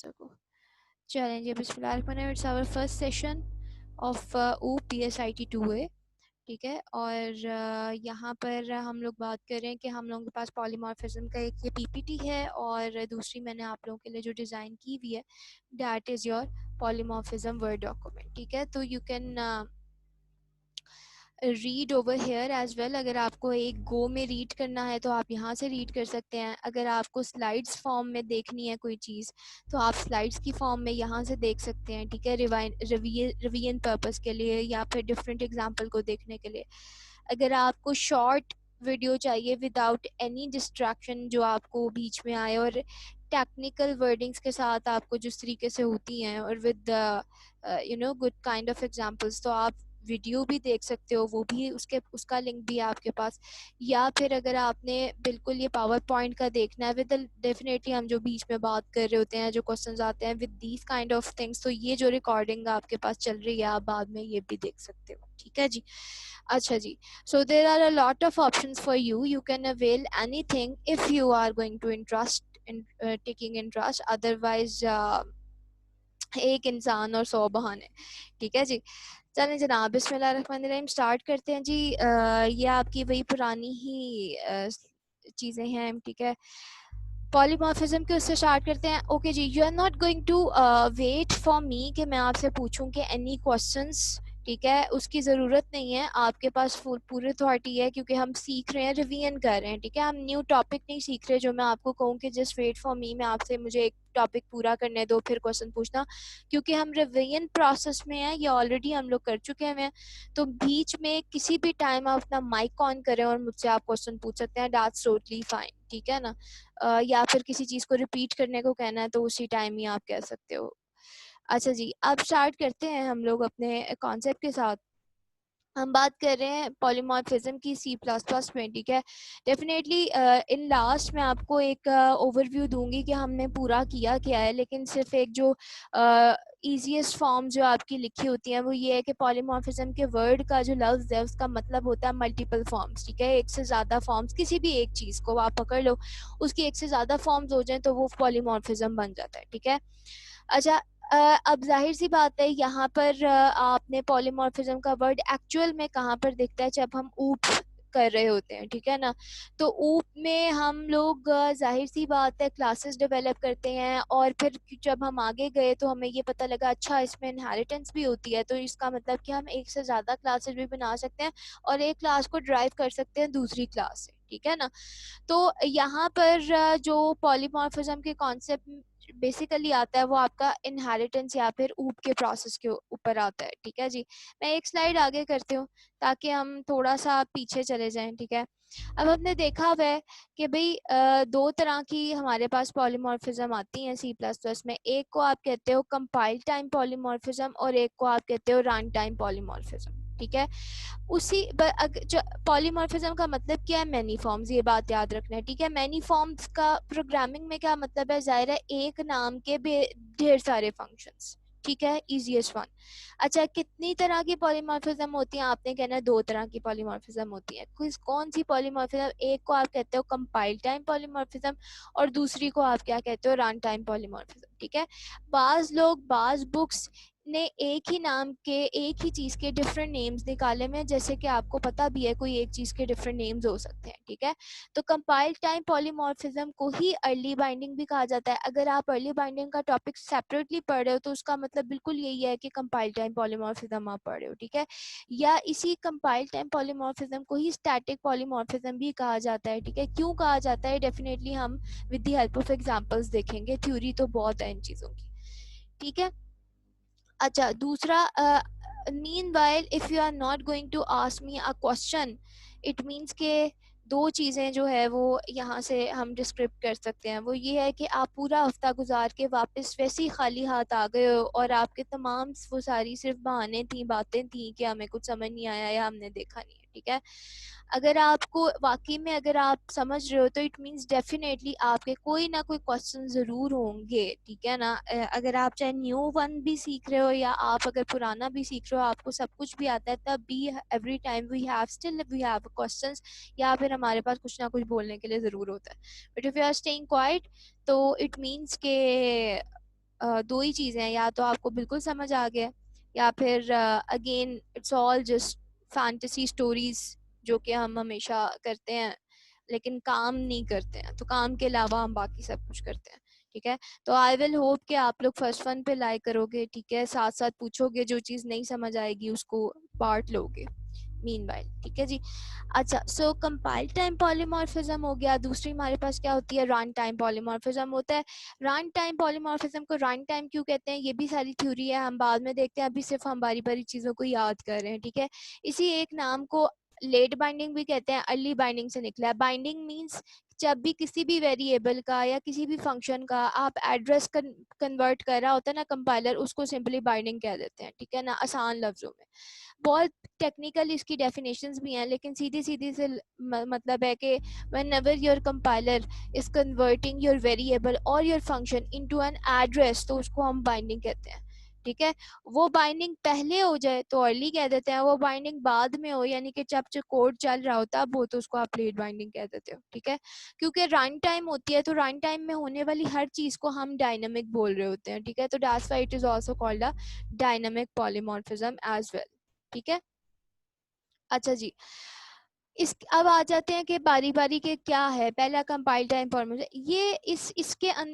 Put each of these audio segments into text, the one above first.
सको। चलें जी, बिस्मिल्लाहिर्रहमानिर्रहीम। It's our first session of OOP PSIT 2A, ठीक है। और यहाँ पर हम लोग बात कर रहे हैं कि हम लोगों के पास पॉलीमॉर्फिज्म का एक ये पीपीटी है और दूसरी मैंने आप लोगों के लिए जो डिज़ाइन की हुई है that is your polymorphism word document, ठीक है। तो you can read over here as well. अगर आपको एक गो में रीड करना है तो आप यहाँ से रीड कर सकते हैं। अगर आपको स्लाइड्स फॉर्म में देखनी है कोई चीज़ तो आप स्लाइड्स की फॉर्म में यहाँ से देख सकते हैं, ठीक है, रिवीजन पर्पस के लिए या फिर डिफरेंट एग्जांपल को देखने के लिए। अगर आपको शॉर्ट वीडियो चाहिए विदाउट एनी डिस्ट्रैक्शन जो आपको बीच में आए और टेक्निकल वर्डिंग्स के साथ आपको जिस तरीके से होती हैं और with good kind of examples, तो आप वीडियो भी देख सकते हो, वो भी उसका लिंक भी है आपके पास। या फिर अगर आपने बिल्कुल ये पावर पॉइंट का देखना है विद डेफिनेटली हम जो बीच में बात कर रहे होते हैं, जो क्वेश्चंस आते हैं with these kind of things, तो ये जो रिकॉर्डिंग आपके पास चल रही है आप बाद में ये भी देख सकते हो, ठीक है जी। अच्छा जी, so there are a lot of options for you. You can avail anything if you are going to taking interest. Otherwise एक इंसान और 100 बहाने, ठीक है जी। चलें जनाब, बिस्मिल्लाहिर्रहमानिर्रहीम, स्टार्ट करते हैं जी। ये आपकी वही पुरानी ही चीज़ें हैं, ठीक है। पॉलीमॉर्फिज्म के उससे स्टार्ट करते हैं। ओके जी, you are not going to wait for me कि मैं आपसे पूछूं कि एनी क्वेश्चंस, ठीक है, उसकी ज़रूरत नहीं है। आपके पास पूरी अथॉरिटी है क्योंकि हम सीख रहे हैं, रिवीजन कर रहे हैं, ठीक है। हम न्यू टॉपिक नहीं सीख रहे जो मैं आपको कहूँ कि जस्ट वेट फॉर मी, मैं आपसे मुझे एक टॉपिक पूरा करने दो फिर क्वेश्चन पूछना, क्योंकि हम रिवीजन प्रोसेस में हैं, ये ऑलरेडी हम लोग कर चुके हैं। तो बीच में किसी भी टाइम आप अपना माइक ऑन करें और मुझसे आप क्वेश्चन पूछ सकते हैं, दैट्स टोटली फाइन, ठीक है ना। या फिर किसी चीज़ को रिपीट करने को कहना है तो उसी टाइम ही आप कह सकते हो। अच्छा जी, अब स्टार्ट करते हैं हम लोग अपने कॉन्सेप्ट के साथ। हम बात कर रहे हैं पॉलीमॉर्फिज्म की C++ में, ठीक है। डेफिनेटली इन लास्ट मैं आपको एक ओवरव्यू दूंगी कि हमने पूरा किया क्या है, लेकिन सिर्फ एक जो ईजीएस्ट फॉर्म जो आपकी लिखी होती है वो ये है कि पॉलीमॉर्फिज्म के वर्ड का जो लफ्ज़ है उसका मतलब होता है मल्टीपल फॉर्म्स, ठीक है। एक से ज़्यादा फॉर्म्स, किसी भी एक चीज़ को आप पकड़ लो, उसकी एक से ज़्यादा फॉर्म्स हो जाए तो वो पॉलीमॉर्फिज्म बन जाता है, ठीक है। अच्छा, अब जाहिर सी बात है यहाँ पर आपने पॉलीमॉर्फिज्म का वर्ड एक्चुअल में कहाँ पर दिखता है, जब हम ऊप कर रहे होते हैं, ठीक है ना। तो ऊप में हम लोग जाहिर सी बात है क्लासेस डेवलप करते हैं और फिर जब हम आगे गए तो हमें ये पता लगा अच्छा इसमें इनहेरिटेंस भी होती है, तो इसका मतलब कि हम एक से ज़्यादा क्लासेस भी बना सकते हैं और एक क्लास को ड्राइव कर सकते हैं दूसरी क्लास से, ठीक है ना। तो यहाँ पर जो पॉलीमॉर्फिज्म के कॉन्सेप्ट बेसिकली आता है वो आपका इनहेरिटेंस या फिर ऊप के प्रोसेस के ऊपर आता है, ठीक है जी। मैं एक स्लाइड आगे करती हूँ ताकि हम थोड़ा सा पीछे चले जाएं, ठीक है। अब हमने देखा हुआ है कि भाई दो तरह की हमारे पास पॉलीमॉर्फिज्म आती हैं C++ में। एक को आप कहते हो कंपाइल टाइम पॉलीमॉर्फिज्म और एक को आप कहते हो रन टाइम पॉलीमॉर्फिज्म, ठीक है। उसी पॉलीमॉर्फिज्म का मतलब क्या है, मैनी फॉर्म्स, ये बात याद रखना है, ठीक है। मैनी फॉर्म्स का प्रोग्रामिंग में क्या मतलब है, जाहिर है एक नाम के ढेर सारे फंक्शंस, ठीक है, इजीएस्ट वन। अच्छा, कितनी तरह की पॉलीमॉर्फिज्म होती है, आपने कहना है दो तरह की पॉलीमॉर्फिज्म होती है। कौन सी पॉलीमॉर्फिज्म, एक को आप कहते हो कंपाइल टाइम पॉलीमॉर्फिज्म और दूसरी को आप क्या कहते हो, रन टाइम पॉलीमॉर्फिज्म, ठीक है। बाज लोग, बाज बुक्स ने एक ही नाम के, एक ही चीज़ के डिफरेंट नेम्स निकाले में, जैसे कि आपको पता भी है कोई एक चीज़ के डिफरेंट नेम्स हो सकते हैं, ठीक है। तो कंपाइल टाइम पॉलीमॉर्फिज्म को ही अर्ली बाइंडिंग भी कहा जाता है। अगर आप अर्ली बाइंडिंग का टॉपिक सेपरेटली पढ़ रहे हो तो उसका मतलब बिल्कुल यही है कि कंपाइल टाइम पॉलीमॉर्फिज्म आप पढ़ रहे हो, ठीक है। या इसी कंपाइल टाइम पॉलीमॉर्फिज्म को ही स्टैटिक पॉलीमॉर्फिज्म भी कहा जाता है, ठीक है। क्यों कहा जाता है, डेफिनेटली हम with the help of examples देखेंगे, थ्योरी तो बहुत है इन चीज़ों की, ठीक है। अच्छा, दूसरा, meanwhile if you are not going to ask me a question, it means के दो चीज़ें जो है वो यहाँ से हम डिस्क्रिप्ट कर सकते हैं। वो ये है कि आप पूरा हफ्ता गुजार के वापस वैसे ही खाली हाथ आ गए हो और आपके तमाम वो सारी सिर्फ बहाने थी, बातें थी कि हमें कुछ समझ नहीं आया या हमने देखा नहीं है, ठीक है। अगर आपको वाकई में अगर आप समझ रहे हो तो इट मीन्स डेफिनेटली आपके कोई ना कोई क्वेश्चन ज़रूर होंगे, ठीक है ना। अगर आप चाहे न्यू वन भी सीख रहे हो या आप अगर पुराना भी सीख रहे हो, आपको सब कुछ भी आता है, तब भी every time we have questions या फिर हमारे पास कुछ ना कुछ बोलने के लिए ज़रूर होता है। But if you are staying quiet तो इट मीन्स के दो ही चीज़ें हैं, या तो आपको बिल्कुल समझ आ गया या फिर again it's all just fantasy stories जो कि हम हमेशा करते हैं लेकिन काम नहीं करते हैं, तो काम के अलावा हम बाकी सब कुछ करते हैं। ठीक है, तो आई विल होप कि आप लोग फर्स्ट वन पे लाइक करोगे, ठीक है, साथ साथ पूछोगे, जो चीज़ नहीं समझ आएगी उसको पार्ट लोगे मीनवाइल। ठीक है जी। अच्छा, सो कंपाइल टाइम पॉलीमॉर्फिज्म हो गया। दूसरी हमारे पास क्या होती है, रन टाइम पॉलीमॉर्फिज्म होता है। रन टाइम पॉलीमॉर्फिज्म को रन टाइम क्यों कहते हैं, ये भी सारी थ्योरी है, हम बाद में देखते हैं, अभी सिर्फ हम बारी बारी चीज़ों को याद कर रहे हैं। ठीक है, इसी एक नाम को लेट बाइंडिंग भी कहते हैं, अर्ली बाइंडिंग से निकला है। बाइंडिंग मीन्स जब भी किसी भी वेरिएबल का या किसी भी फंक्शन का आप एड्रेस कन्वर्ट कर रहा होता है ना कंपाइलर, उसको सिंपली बाइंडिंग कह देते हैं। ठीक है ना, आसान लफ्जों में। बहुत टेक्निकल इसकी डेफिनेशंस भी हैं, लेकिन सीधी सीधी से मतलब है कि whenever your compiler is converting your variable or your function into an address, तो उसको हम बाइंडिंग कहते हैं। ठीक है, वो बाइंडिंग पहले हो जाए तो अर्ली कह देते हैं, वो बाइंडिंग बाद में हो यानी कि जब जो कोड चल रहा होता है वो, तो उसको आप लेट बाइंडिंग कह देते हो। ठीक है, क्योंकि रन टाइम होती है तो रन टाइम में होने वाली हर चीज को हम डायनामिक बोल रहे होते हैं। ठीक है, तो that's why it is also called a dynamic polymorphism as well. ठीक है, अच्छा जी, इस अब आ जाते हैं कि बारी बारी के क्या है। पहला कंपाइल टाइम फॉर्मूला, ये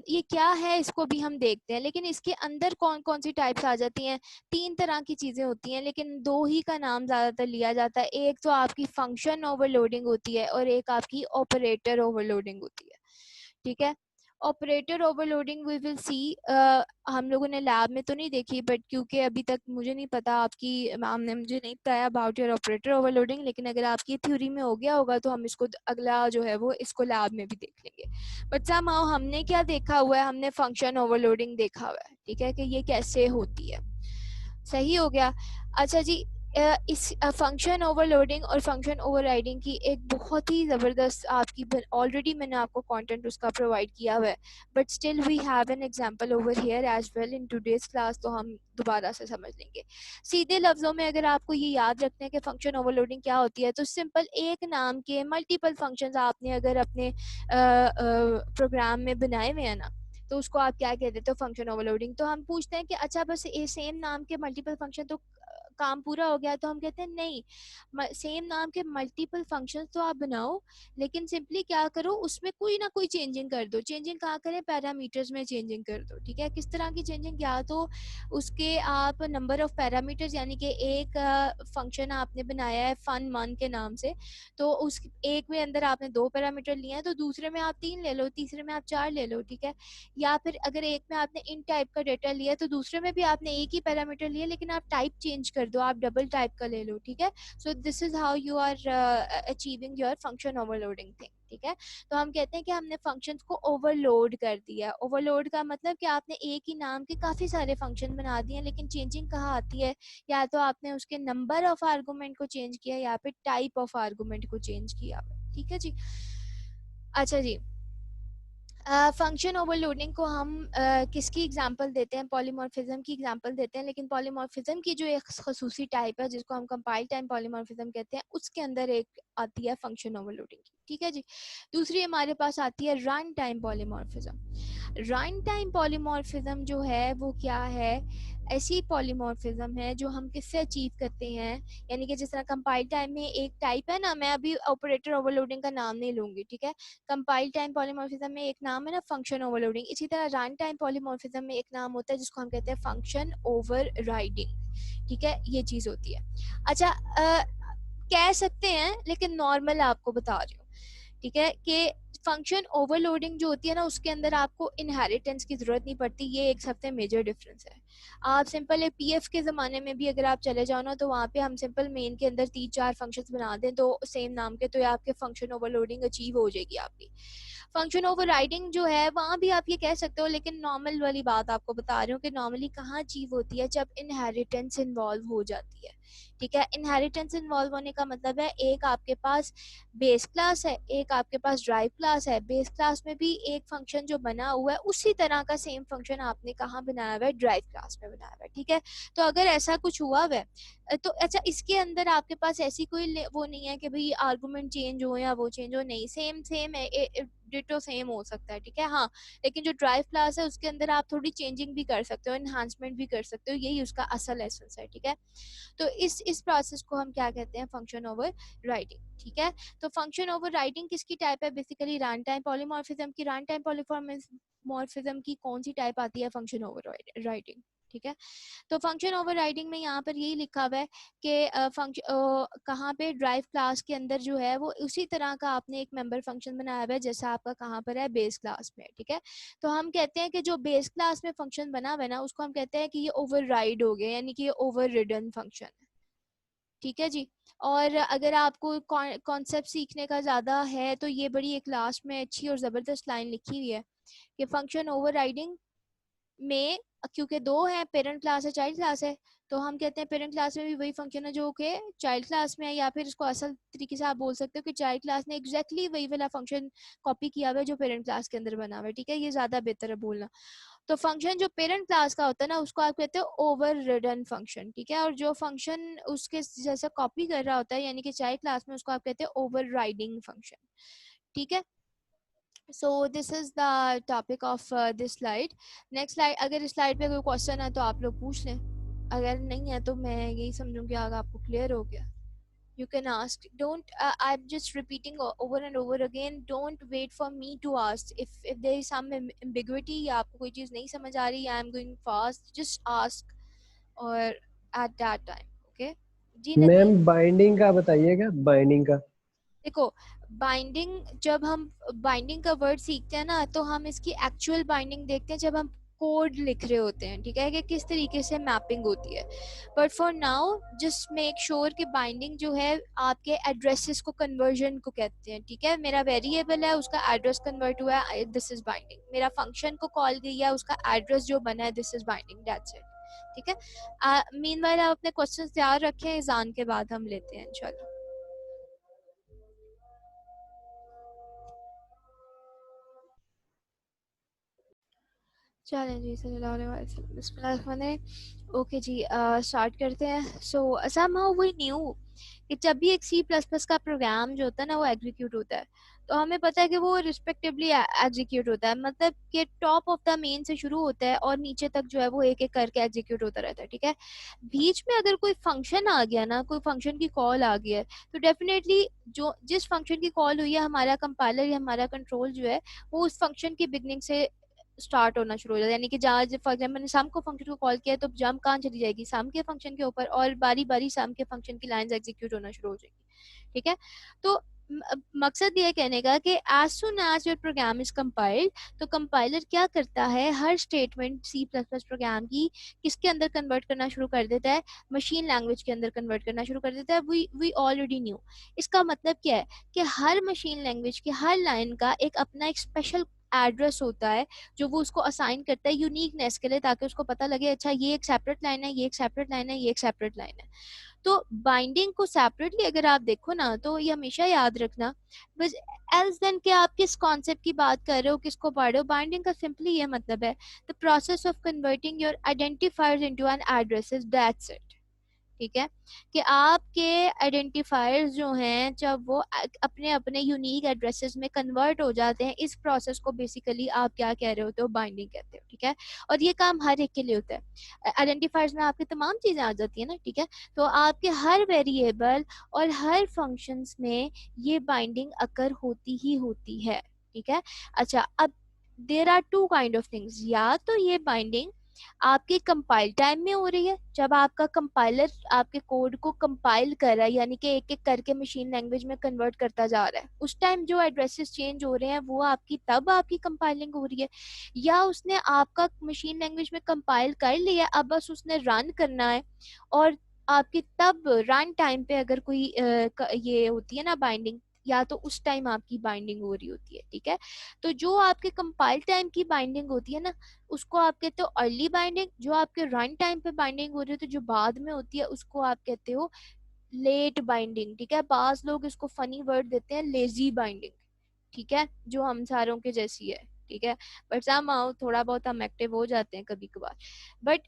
ये क्या है, इसको भी हम देखते हैं, लेकिन इसके अंदर कौन कौन सी टाइप्स आ जाती हैं। तीन तरह की चीज़ें होती हैं, लेकिन दो ही का नाम ज़्यादातर लिया जाता है। एक तो आपकी फंक्शन ओवरलोडिंग होती है और एक आपकी ऑपरेटर ओवरलोडिंग होती है। ठीक है, operator overloading we will see, हम लोगों ने लैब में तो नहीं देखी, बट क्योंकि अभी तक मुझे नहीं पता, आपकी मैम ने मुझे नहीं बताया अबाउट योर ऑपरेटर ओवरलोडिंग, लेकिन अगर आपकी थ्योरी में हो गया होगा तो हम इसको अगला जो है वो इसको लैब में भी देख लेंगे। बट समहाउ हमने क्या देखा हुआ है, हमने फंक्शन ओवरलोडिंग देखा हुआ है। ठीक है, कि ये कैसे होती है। सही हो गया। अच्छा जी, इस फंक्शन ओवरलोडिंग और फंक्शन ओवरराइडिंग की एक बहुत ही ज़बरदस्त आपकी, ऑलरेडी मैंने आपको कंटेंट उसका प्रोवाइड किया हुआ है, but still we have an example over here as well in today's class, तो हम दोबारा से समझ लेंगे। सीधे लफ्ज़ों में अगर आपको ये याद रखना है कि फंक्शन ओवरलोडिंग क्या होती है, तो सिंपल एक नाम के मल्टीपल फंक्शंस आपने अगर अपने प्रोग्राम में बनाए हुए हैं ना, तो उसको आप क्या कह देते हो, फंक्शन ओवरलोडिंग। तो हम पूछते हैं कि अच्छा बस ये सेम नाम के मल्टीपल फंक्शन तो काम पूरा हो गया, तो हम कहते हैं नहीं, सेम नाम के मल्टीपल फंक्शंस तो आप बनाओ, लेकिन सिंपली क्या करो, उसमें कोई ना कोई चेंजिंग कर दो। चेंजिंग कहाँ करें, पैरामीटर्स में चेंजिंग कर दो। ठीक है, किस तरह की चेंजिंग, या तो उसके आप नंबर ऑफ पैरामीटर्स, यानी कि एक फंक्शन आपने बनाया है फन वन के नाम से, तो उस एक में अंदर आपने 2 पैरामीटर लिए हैं, तो दूसरे में आप 3 ले लो, तीसरे में आप 4 ले लो। ठीक है, या फिर अगर एक में आपने इन टाइप का डेटा लिया तो दूसरे में भी आपने एक ही पैरामीटर लिया, लेकिन आप टाइप चेंज कर दो, आप डबल टाइप का ले लो। ठीक है, so this is how you are achieving your function overloading thing. ठीक है, तो हम कहते हैं कि हमने फंक्शंस को ओवरलोड कर दिया। ओवरलोड का मतलब कि आपने एक ही नाम के काफ़ी सारे फंक्शन बना दिए, लेकिन चेंजिंग कहाँ आती है, या तो आपने उसके नंबर ऑफ आर्गूमेंट को चेंज किया या फिर टाइप ऑफ आर्गूमेंट को चेंज किया। ठीक है जी। अच्छा जी, फंक्शन ओवरलोडिंग को हम किसकी एग्जांपल देते हैं, पॉलीमॉर्फिज्म की एग्जांपल देते हैं, लेकिन पॉलीमॉर्फिज्म की जो एक खसूसी टाइप है जिसको हम कंपाइल टाइम पॉलीमॉर्फिज्म कहते हैं, उसके अंदर एक आती है फंक्शन ओवरलोडिंग की। ठीक है जी, दूसरी हमारे पास आती है run time polymorphism. Run time polymorphism जो है वो क्या है, ऐसी पॉलीमॉर्फिज्म है जो हम किससे अचीव करते हैं, यानी कि जिस तरह कंपाइल टाइम में एक टाइप है ना, मैं अभी ऑपरेटर ओवरलोडिंग का नाम नहीं लूंगी। ठीक है, कंपाइल टाइम पॉलीमॉर्फिज्म में एक नाम है ना फंक्शन ओवरलोडिंग, इसी तरह रन टाइम पॉलीमॉर्फिज्म में एक नाम होता है जिसको हम कहते हैं फंक्शन ओवरराइडिंग। ठीक है, ये चीज होती है। अच्छा, कह सकते हैं, लेकिन नॉर्मल आपको बता रही हूँ। ठीक है, कि फंक्शन ओवरलोडिंग जो होती है ना, उसके अंदर आपको इनहेरिटेंस की जरूरत नहीं पड़ती। ये एक सबसे मेजर डिफरेंस है। आप सिंपल एक पीएफ के ज़माने में भी अगर आप चले जाओ ना, तो वहाँ पे हम सिंपल मेन के अंदर 3-4 फंक्शंस बना दें तो सेम नाम के, तो आपके फंक्शन ओवरलोडिंग अचीव हो जाएगी आपकी। फंक्शन ओवरराइडिंग जो है वहाँ भी आप ये कह सकते हो, लेकिन नॉर्मल वाली बात आपको बता रही हूँ कि नॉर्मली कहाँ अचीव होती है, जब इनहेरिटेंस इन्वॉल्व हो जाती है। ठीक है। इनहेरिटेंस इन्वॉल्व होने का मतलब है एक आपके पास बेस क्लास है, एक आपके पास ड्राइव क्लास है। बेस क्लास में भी एक फंक्शन जो बना हुआ है उसी तरह का सेम फंक्शन आपने कहाँ बनाया हुआ है, ड्राइव क्लास में बनाया हुआ है। ठीक है। तो अगर ऐसा कुछ हुआ हुआ है तो अच्छा इसके अंदर आपके पास ऐसी कोई वो नहीं है कि भाई आर्गुमेंट चेंज हो या वो चेंज हो, नहीं, सेम सेम है, डिटो सेम हो सकता है। ठीक है। हाँ, लेकिन जो ड्राइव क्लास है उसके अंदर आप थोड़ी चेंजिंग भी कर सकते हो, एनहांसमेंट भी कर सकते हो, यही उसका असल एसेंस है। ठीक है। तो इस प्रोसेस को हम क्या कहते हैं, फंक्शन ओवर राइटिंग। ठीक है। तो फंक्शन ओवर राइटिंग किसकी टाइप है, बेसिकली रन टाइम पॉलीमॉर्फिज्म की। रन टाइम पॉलीमॉर्फिज्म की कौन सी टाइप आती है, फंक्शन ओवर राइटिंग। ठीक है। तो फंक्शन ओवरराइडिंग में यहाँ पर यही लिखा हुआ है कि फंक्शन कहाँ पे ड्राइव क्लास के अंदर जो है वो उसी तरह का आपने एक मेंबर फंक्शन बनाया हुआ है जैसा आपका कहाँ पर है, बेस क्लास में। ठीक है। तो हम कहते हैं कि जो बेस क्लास में फंक्शन बना हुआ है ना उसको हम कहते हैं कि ये ओवरराइड हो गया, यानी कि ये ओवर रिडन फंक्शन है। ठीक है जी। और अगर आपको कॉन्सेप्ट सीखने का ज़्यादा है तो ये बड़ी एक लास्ट में अच्छी और ज़बरदस्त लाइन लिखी हुई है कि फंक्शन ओवरराइडिंग में, क्योंकि दो है, पेरेंट क्लास है, चाइल्ड क्लास है, तो हम कहते हैं पेरेंट क्लास में भी वही फंक्शन है जो कि चाइल्ड क्लास में है, या फिर इसको असल तरीके से आप बोल सकते हो कि चाइल्ड क्लास ने एग्जैक्टली वही वाला फंक्शन कॉपी किया हुआ है जो पेरेंट क्लास के अंदर बना हुआ है। ठीक है, ये ज़्यादा बेहतर है बोलना। तो फंक्शन जो पेरेंट क्लास का होता है ना उसको आप कहते हो ओवर रिडन फंक्शन। ठीक है। और जो फंक्शन उसके जैसा कॉपी कर रहा होता है यानी कि चाइल्ड क्लास में, उसको आप कहते हैं ओवर राइडिंग फंक्शन। ठीक है। So this is the topic of this slide. Next slide, अगर इस स्लाइड पे कोई क्वेश्चन है तो आप लोग पूछ लें, अगर नहीं है तो मैं यही समझूंगी आगे आपको क्लियर हो गया। You can ask. Don't. I'm just repeating over and over again. Don't wait for me to ask. If there is some ambiguity या आपको कोई चीज़ नहीं समझ आ रही, I'm going fast. Just ask, or at that time. Okay. जी ma'am Nadeem. Binding का बताइएगा, binding का। देखो, बाइंडिंग, जब हम बाइंडिंग का वर्ड सीखते हैं ना तो हम इसकी एक्चुअल बाइंडिंग देखते हैं जब हम कोड लिख रहे होते हैं। ठीक है, कि किस तरीके से मैपिंग होती है। But for now just make sure कि बाइंडिंग जो है आपके एड्रेसेस को, कन्वर्जन को कहते हैं। ठीक है, मेरा वेरिएबल है उसका एड्रेस कन्वर्ट हुआ है, दिस इज बाइंडिंग। मेरा फंक्शन को कॉल किया उसका एड्रेस जो बना है, this is binding, that's it. ठीक है। मीनवाइल आप अपने क्वेश्चंस तैयार रखें, एग्जाम के बाद हम लेते हैं इंशाल्लाह। चलें जी, सल्लल्लाहु अलैहि वसल्लम, बिस्मिल्लाहिर्रहमानिर्रहीम। ओके जी, स्टार्ट करते हैं। सो समहाउ वी न्यू कि जब भी एक सी प्लस प्लस का प्रोग्राम जो होता है ना वो एग्जीक्यूट होता है तो हमें पता है कि वो रिस्पेक्टिवली एग्जीक्यूट होता है, मतलब कि टॉप ऑफ द मेन से शुरू होता है और नीचे तक जो है वो एक एक करके एग्जीक्यूट होता रहता है। ठीक है। बीच में अगर कोई फंक्शन आ गया ना, कोई फंक्शन की कॉल आ गई है, तो डेफिनेटली जो जिस फंक्शन की कॉल हुई है, हमारा कंपाइलर या हमारा कंट्रोल जो है वो उस फंक्शन की बिगनिंग से स्टार्ट होना शुरू हो जाता है। यानी कि जहाँ फॉर एग्जाम्पल मैंने सम को फंक्शन को कॉल किया तो जंप कहाँ चली जाएगी, सम के फंक्शन के ऊपर, और बारी बारी सम के फंक्शन की लाइंस एग्जीक्यूट होना शुरू हो जाएगी। ठीक है। तो मकसद ये कहने का कि as soon as your program is compiled, तो कंपाइलर क्या करता है, हर statement C plus plus program की किसके अंदर कन्वर्ट करना शुरू कर देता है, मशीन लैंग्वेज के अंदर कन्वर्ट करना शुरू कर देता है। We already knew. इसका मतलब क्या है कि हर मशीन लैंग्वेज की हर लाइन का एक अपना एक स्पेशल एड्रेस होता है जो वो उसको असाइन करता है यूनिकनेस के लिए, ताकि उसको पता लगे अच्छा ये एक सेपरेट लाइन है, ये एक सेपरेट लाइन है, ये एक सेपरेट लाइन है। तो बाइंडिंग को सेपरेटली अगर आप देखो ना तो ये हमेशा याद रखना, बस एल्स देन कि आप किस कॉन्सेप्ट की बात कर रहे हो, किसको पढ़ रहे हो। बाइंडिंग का सिंपली ये मतलब है the process of converting your identifiers into an addresses, that's it. ठीक है, कि आपके आइडेंटिफायर्स जो हैं जब वो अपने अपने यूनिक एड्रेसेस में कन्वर्ट हो जाते हैं, इस प्रोसेस को बेसिकली आप क्या कह रहे होते हो, बाइंडिंग कहते हो। ठीक है। और ये काम हर एक के लिए होता है, आइडेंटिफायर्स में आपकी तमाम चीज़ें आ जाती है ना। ठीक है। तो आपके हर वेरिएबल और हर फंक्शंस में ये बाइंडिंग अकर होती ही होती है। ठीक है। अच्छा, अब there are two kind of things, या तो ये बाइंडिंग आपके कंपाइल टाइम में हो रही है, जब आपका कंपाइलर आपके कोड को कंपाइल कर रहा है, यानी कि एक एक करके मशीन लैंग्वेज में कन्वर्ट करता जा रहा है, उस टाइम जो एड्रेसेस चेंज हो रहे हैं वो आपकी तब आपकी कंपाइलिंग हो रही है, या उसने आपका मशीन लैंग्वेज में कंपाइल कर लिया, अब बस उसने रन करना है, और आपकी तब रन टाइम पे अगर कोई ये होती है ना बाइंडिंग, या तो उस टाइम आपकी बाइंडिंग हो रही होती है, ठीक है। तो जो आपके कंपाइल टाइम की बाइंडिंग होती है ना, उसको आप कहते हो अर्ली बाइंडिंग। जो आपके रन टाइम पे बाइंडिंग हो रही है तो जो बाद में होती है उसको आप कहते हो लेट बाइंडिंग, ठीक है। बाज लोग इसको फनी वर्ड देते हैं लेजी बाइंडिंग, ठीक है, जो हम सारों के जैसी है, ठीक है। बट सम थोड़ा बहुत हम एक्टिव हो जाते हैं कभी कभार। बट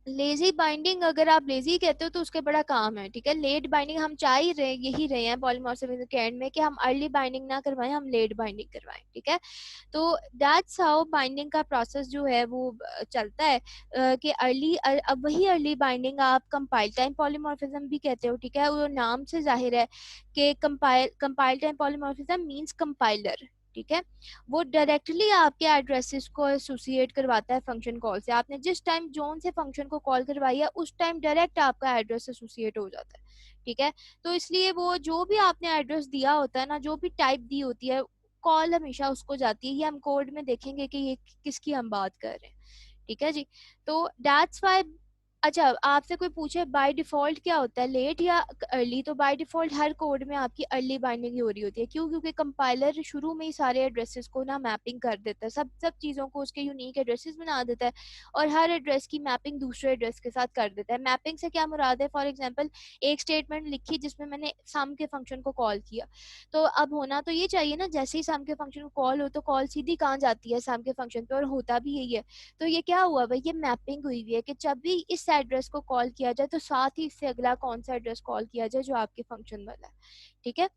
लेजी बाइंडिंग, अगर आप लेजी कहते हो तो उसके बड़ा काम है, ठीक है। लेट बाइंडिंग हम चाह ही रहे यही रहे हैं पॉलीमॉर्फिज्म के एंड में कि हम अर्ली बाइंडिंग ना करवाएं, हम लेट बाइंडिंग करवाएं, ठीक है। तो दैट्स हाउ बाइंडिंग का प्रोसेस जो है वो चलता है कि अब वही अर्ली बाइंडिंग आप कंपाइल टाइम पॉलीमॉर्फिज्म भी कहते हो, ठीक है। वो नाम से जाहिर है कि compile time polymorphism means compiler, ठीक है। वो डायरेक्टली आपके एड्रेसेस को एसोसिएट करवाता है फंक्शन कॉल से। आपने जिस टाइम जोन से फंक्शन को कॉल करवाई है उस टाइम डायरेक्ट आपका एड्रेस एसोसिएट हो जाता है, ठीक है। तो इसलिए वो जो भी आपने एड्रेस दिया होता है ना, जो भी टाइप दी होती है, कॉल हमेशा उसको जाती है। ये हम कोड में देखेंगे कि ये किसकी हम बात कर रहे हैं, ठीक है जी। तो दैट्स वाई, अच्छा आपसे कोई पूछे बाय डिफॉल्ट क्या होता है, लेट या अर्ली, तो बाय डिफॉल्ट हर कोड में आपकी अर्ली बाइंडिंग हो रही होती है। क्यों? क्योंकि कंपाइलर शुरू में ही सारे एड्रेसेस को ना मैपिंग कर देता है, सब सब चीज़ों को उसके यूनिक एड्रेसेस बना देता है और हर एड्रेस की मैपिंग दूसरे एड्रेस के साथ कर देता है। मैपिंग से क्या मुराद है? फॉर एग्जाम्पल एक स्टेटमेंट लिखी जिसमें मैंने सम के फंक्शन को कॉल किया, तो अब होना तो ये चाहिए ना, जैसे ही सम के फंक्शन को कॉल हो तो कॉल सीधी कहाँ जाती है? सम के फंक्शन पे, और होता भी यही है। तो ये क्या हुआ भाई, ये मैपिंग हुई हुई है कि जब भी इस एड्रेस को कॉल किया जाए तो साथ ही इससे अगला कौन सा एड्रेस कॉल किया जाए जो आपके फंक्शन वाला है, ठीक है।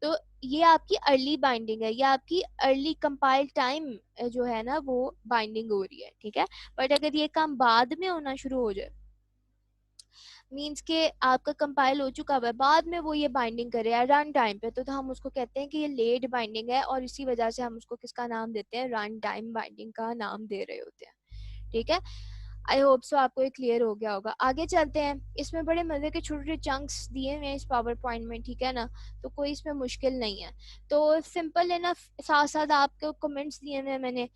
तो ये आपकी अर्ली बाइंडिंग है, या आपकी अर्ली कंपाइल टाइम जो है ना वो बाइंडिंग हो रही है, ठीक है। बट अगर ये काम बाद में होना शुरू हो जाए, मीन्स के आपका कंपाइल हो चुका हुआ है, बाद में वो ये बाइंडिंग करे है रन टाइम पे, तो हम उसको कहते हैं कि ये लेट बाइंडिंग है, और इसी वजह से हम उसको किसका नाम देते हैं? रन टाइम बाइंडिंग का नाम दे रहे होते हैं, ठीक है। आई होप सो आपको ये क्लियर हो गया होगा। आगे चलते हैं। इसमें बड़े मजे के छोटे छोटे चंक्स दिए हुए हैं इस पावर पॉइंट में, ठीक है ना, तो कोई इसमें मुश्किल नहीं है। तो सिंपल है ना, साथ साथ आपको कमेंट्स दिए हुए हैं मैंने।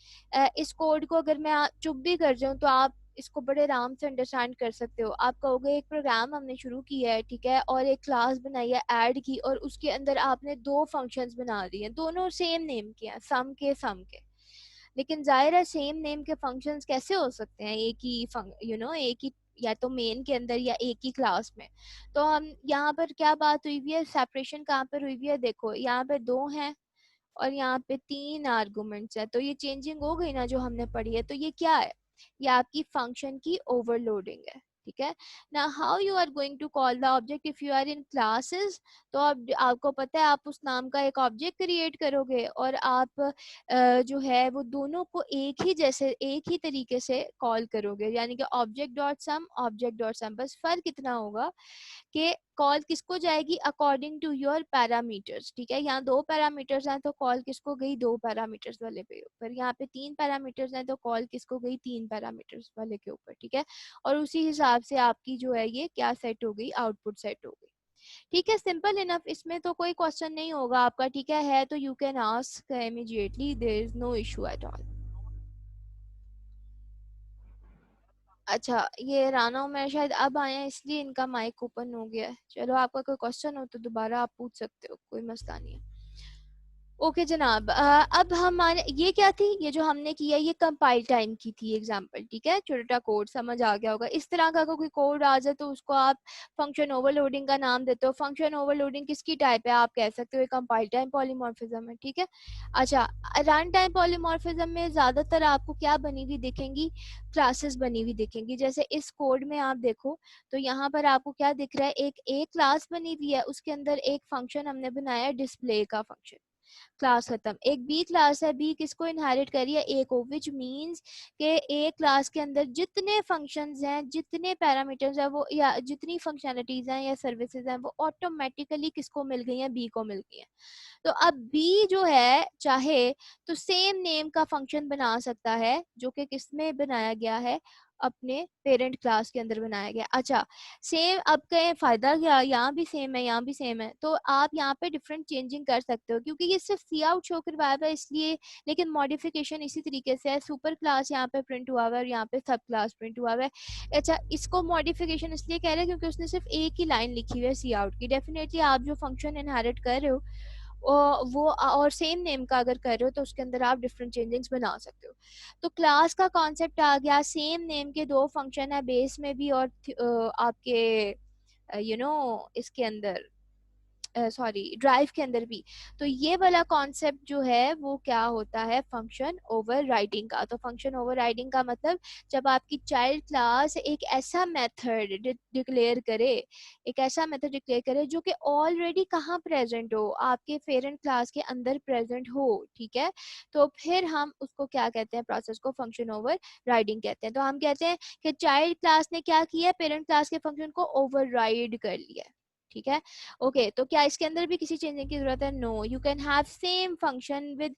इस कोड को अगर मैं चुप भी कर जाऊँ तो आप इसको बड़े आराम से अंडरस्टैंड कर सकते हो। आप कहोगे एक प्रोग्राम हमने शुरू किया है, ठीक है, और एक क्लास बनाई है, ऐड की, और उसके अंदर आपने दो फंक्शंस बना दिए, दोनों सेम नेम के हैं, सम के। लेकिन जाहिर है सेम नेम के फंक्शंस कैसे हो सकते हैं एक ही एक ही, या तो मेन के अंदर या एक ही क्लास में। तो हम यहाँ पर क्या बात हुई हुई है, सेपरेशन कहाँ पर हुई हुई है? देखो यहाँ पे दो हैं और यहाँ पे तीन आर्गुमेंट्स है, तो ये चेंजिंग हो गई ना जो हमने पढ़ी है। तो ये क्या है? ये आपकी फंक्शन की ओवरलोडिंग है, ठीक है ना। How you are going to call the object if you are in classes? तो अब आपको पता है आप उस नाम का एक ऑब्जेक्ट क्रिएट करोगे और आप जो है वो दोनों को एक ही तरीके से कॉल करोगे, यानी कि ऑब्जेक्ट डॉट सम। बस फर्क इतना होगा कि कॉल किसको जाएगी? अकॉर्डिंग टू योर पैरामीटर्स, ठीक है। यहाँ दो पैरामीटर्स हैं तो कॉल किसको गई? दो पैरामीटर्स वाले पे ऊपर। यहाँ पे तीन पैरामीटर्स हैं तो कॉल किसको गई? तीन पैरामीटर्स वाले के ऊपर, ठीक है। और उसी हिसाब से आपकी जो है ये क्या सेट हो गई? आउटपुट सेट हो गई, ठीक है। सिंपल इनफ, इसमें तो कोई क्वेश्चन नहीं होगा आपका, ठीक है तो you can ask immediately, there is no issue at all. अच्छा, ये राना उमर शायद अब आए हैं इसलिए इनका माइक ओपन हो गया है। चलो आपका कोई क्वेश्चन हो तो दोबारा आप पूछ सकते हो, कोई मसला नहीं है। ओके जनाब, अब हमारे ये क्या थी? ये जो हमने किया ये कंपाइल टाइम की थी एग्जांपल, ठीक है। छोटा कोड समझ आ गया होगा। इस तरह का कोई कोड आ जाए तो उसको आप फंक्शन ओवरलोडिंग का नाम देते हो। फंक्शन ओवरलोडिंग किसकी टाइप है? आप कह सकते हो कंपाइल टाइम पॉलीमॉर्फिज्म है, ठीक है। अच्छा, रन टाइम पॉलीमॉर्फिज्म में ज्यादातर आपको क्या बनी हुई दिखेंगी? क्लासेस बनी हुई दिखेंगी। जैसे इस कोड में आप देखो तो यहाँ पर आपको क्या दिख रहा है? एक क्लास बनी हुई है, उसके अंदर एक फंक्शन हमने बनाया है डिस्प्ले का फंक्शन। क्लास खत्म। एक बी क्लास है, बी किसको इनहेरिट करी है? ए को, विच मीन्स कि ए क्लास के अंदर जितने फंक्शंस हैं, जितने पैरामीटर्स हैं वो, या जितनी फंक्शनलिटीज हैं या सर्विसेज हैं वो ऑटोमेटिकली किसको मिल गई हैं? बी को मिल गई हैं। तो अब बी जो है चाहे तो सेम नेम का फंक्शन बना सकता है, जो कि किसमें बनाया गया है? अपने पेरेंट क्लास के अंदर बनाया गया। अच्छा, सेम, अब कहें फायदा क्या? यहाँ भी सेम है, यहाँ भी सेम है, तो आप यहाँ पे डिफरेंट चेंजिंग कर सकते हो क्योंकि ये सिर्फ सी आउट शो करवाया हुआ है इसलिए। लेकिन मॉडिफिकेशन इसी तरीके से है, सुपर क्लास यहाँ पे प्रिंट हुआ हुआ है और यहाँ पे सब क्लास प्रिंट हुआ हुआ है। अच्छा, इसको मॉडिफिकेशन इसलिए कह रहे हैं क्योंकि उसने सिर्फ एक ही लाइन लिखी हुई है सी आउट की। डेफिनेटली आप जो फंक्शन इनहेरिट कर रहे हो वो और सेम नेम का अगर कर रहे हो तो उसके अंदर आप डिफरेंट चेंजिंग्स बना सकते हो। तो क्लास का कॉन्सेप्ट आ गया, सेम नेम के दो फंक्शन है बेस में भी और आपके इसके अंदर सॉरी ड्राइव के अंदर भी। तो ये वाला कॉन्सेप्ट जो है वो क्या होता है, फंक्शन ओवरराइडिंग का। तो फंक्शन ओवरराइडिंग का मतलब जब आपकी चाइल्ड क्लास एक ऐसा मेथड डिक्लेयर करे, एक ऐसा मेथड डिक्लेयर करे जो कि ऑलरेडी कहाँ प्रेजेंट हो, आपके पेरेंट क्लास के अंदर प्रेजेंट हो, ठीक है। तो फिर हम उसको क्या कहते हैं, प्रोसेस को फंक्शन ओवर राइडिंग कहते हैं। तो हम कहते हैं कि चाइल्ड क्लास ने क्या किया, पेरेंट क्लास के फंक्शन को ओवरराइड कर लिया, ठीक है। ओके तो क्या इसके अंदर भी किसी चेंजिंग की जरूरत है? No, you can have same function with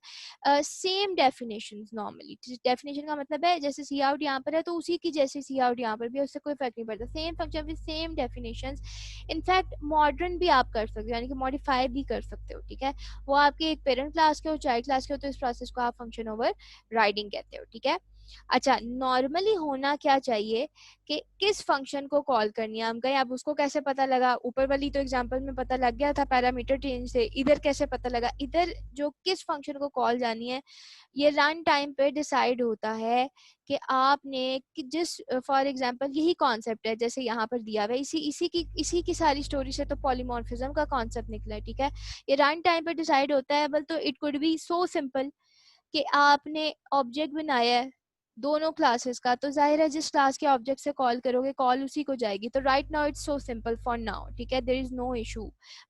same definitions. Normally definition का मतलब है जैसे सी आउट यहाँ पर है तो उसी की जैसे सी आउट यहाँ पर भी, उससे कोई फर्क नहीं पड़ता। Same function with same definitions. In fact modern भी आप कर सकते हो, यानी कि मॉडिफाई भी कर सकते हो, ठीक है। वो आपके एक पेरेंट क्लास के हो, चाइल्ड क्लास के हो, तो इस प्रोसेस को आप फंक्शन ओवर राइडिंग कहते हो, ठीक है। अच्छा, नॉर्मली होना क्या चाहिए कि किस फंक्शन को कॉल करनी है। हम कहें अब उसको कैसे पता लगा, ऊपर वाली तो एग्जांपल में पता लग गया था पैरामीटर चेंज से, इधर कैसे पता लगा, इधर जो किस फंक्शन को कॉल जानी है ये रन टाइम पे डिसाइड होता है कि आपने कि जिस फॉर एग्जांपल यही कॉन्सेप्ट है जैसे यहाँ पर दिया हुआ है, इसी की सारी स्टोरी से तो पॉलीमॉर्फिज्म का कॉन्सेप्ट निकला है, ठीक है। ये रन टाइम पे डिसाइड होता है, बल तो it could B so simple कि आपने ऑब्जेक्ट बनाया है दोनों क्लासेस का, तो जाहिर है जिस क्लास के ऑब्जेक्ट से कॉल करोगे कॉल उसी को जाएगी। तो right now it's so simple for now, ठीक है, there is no issue.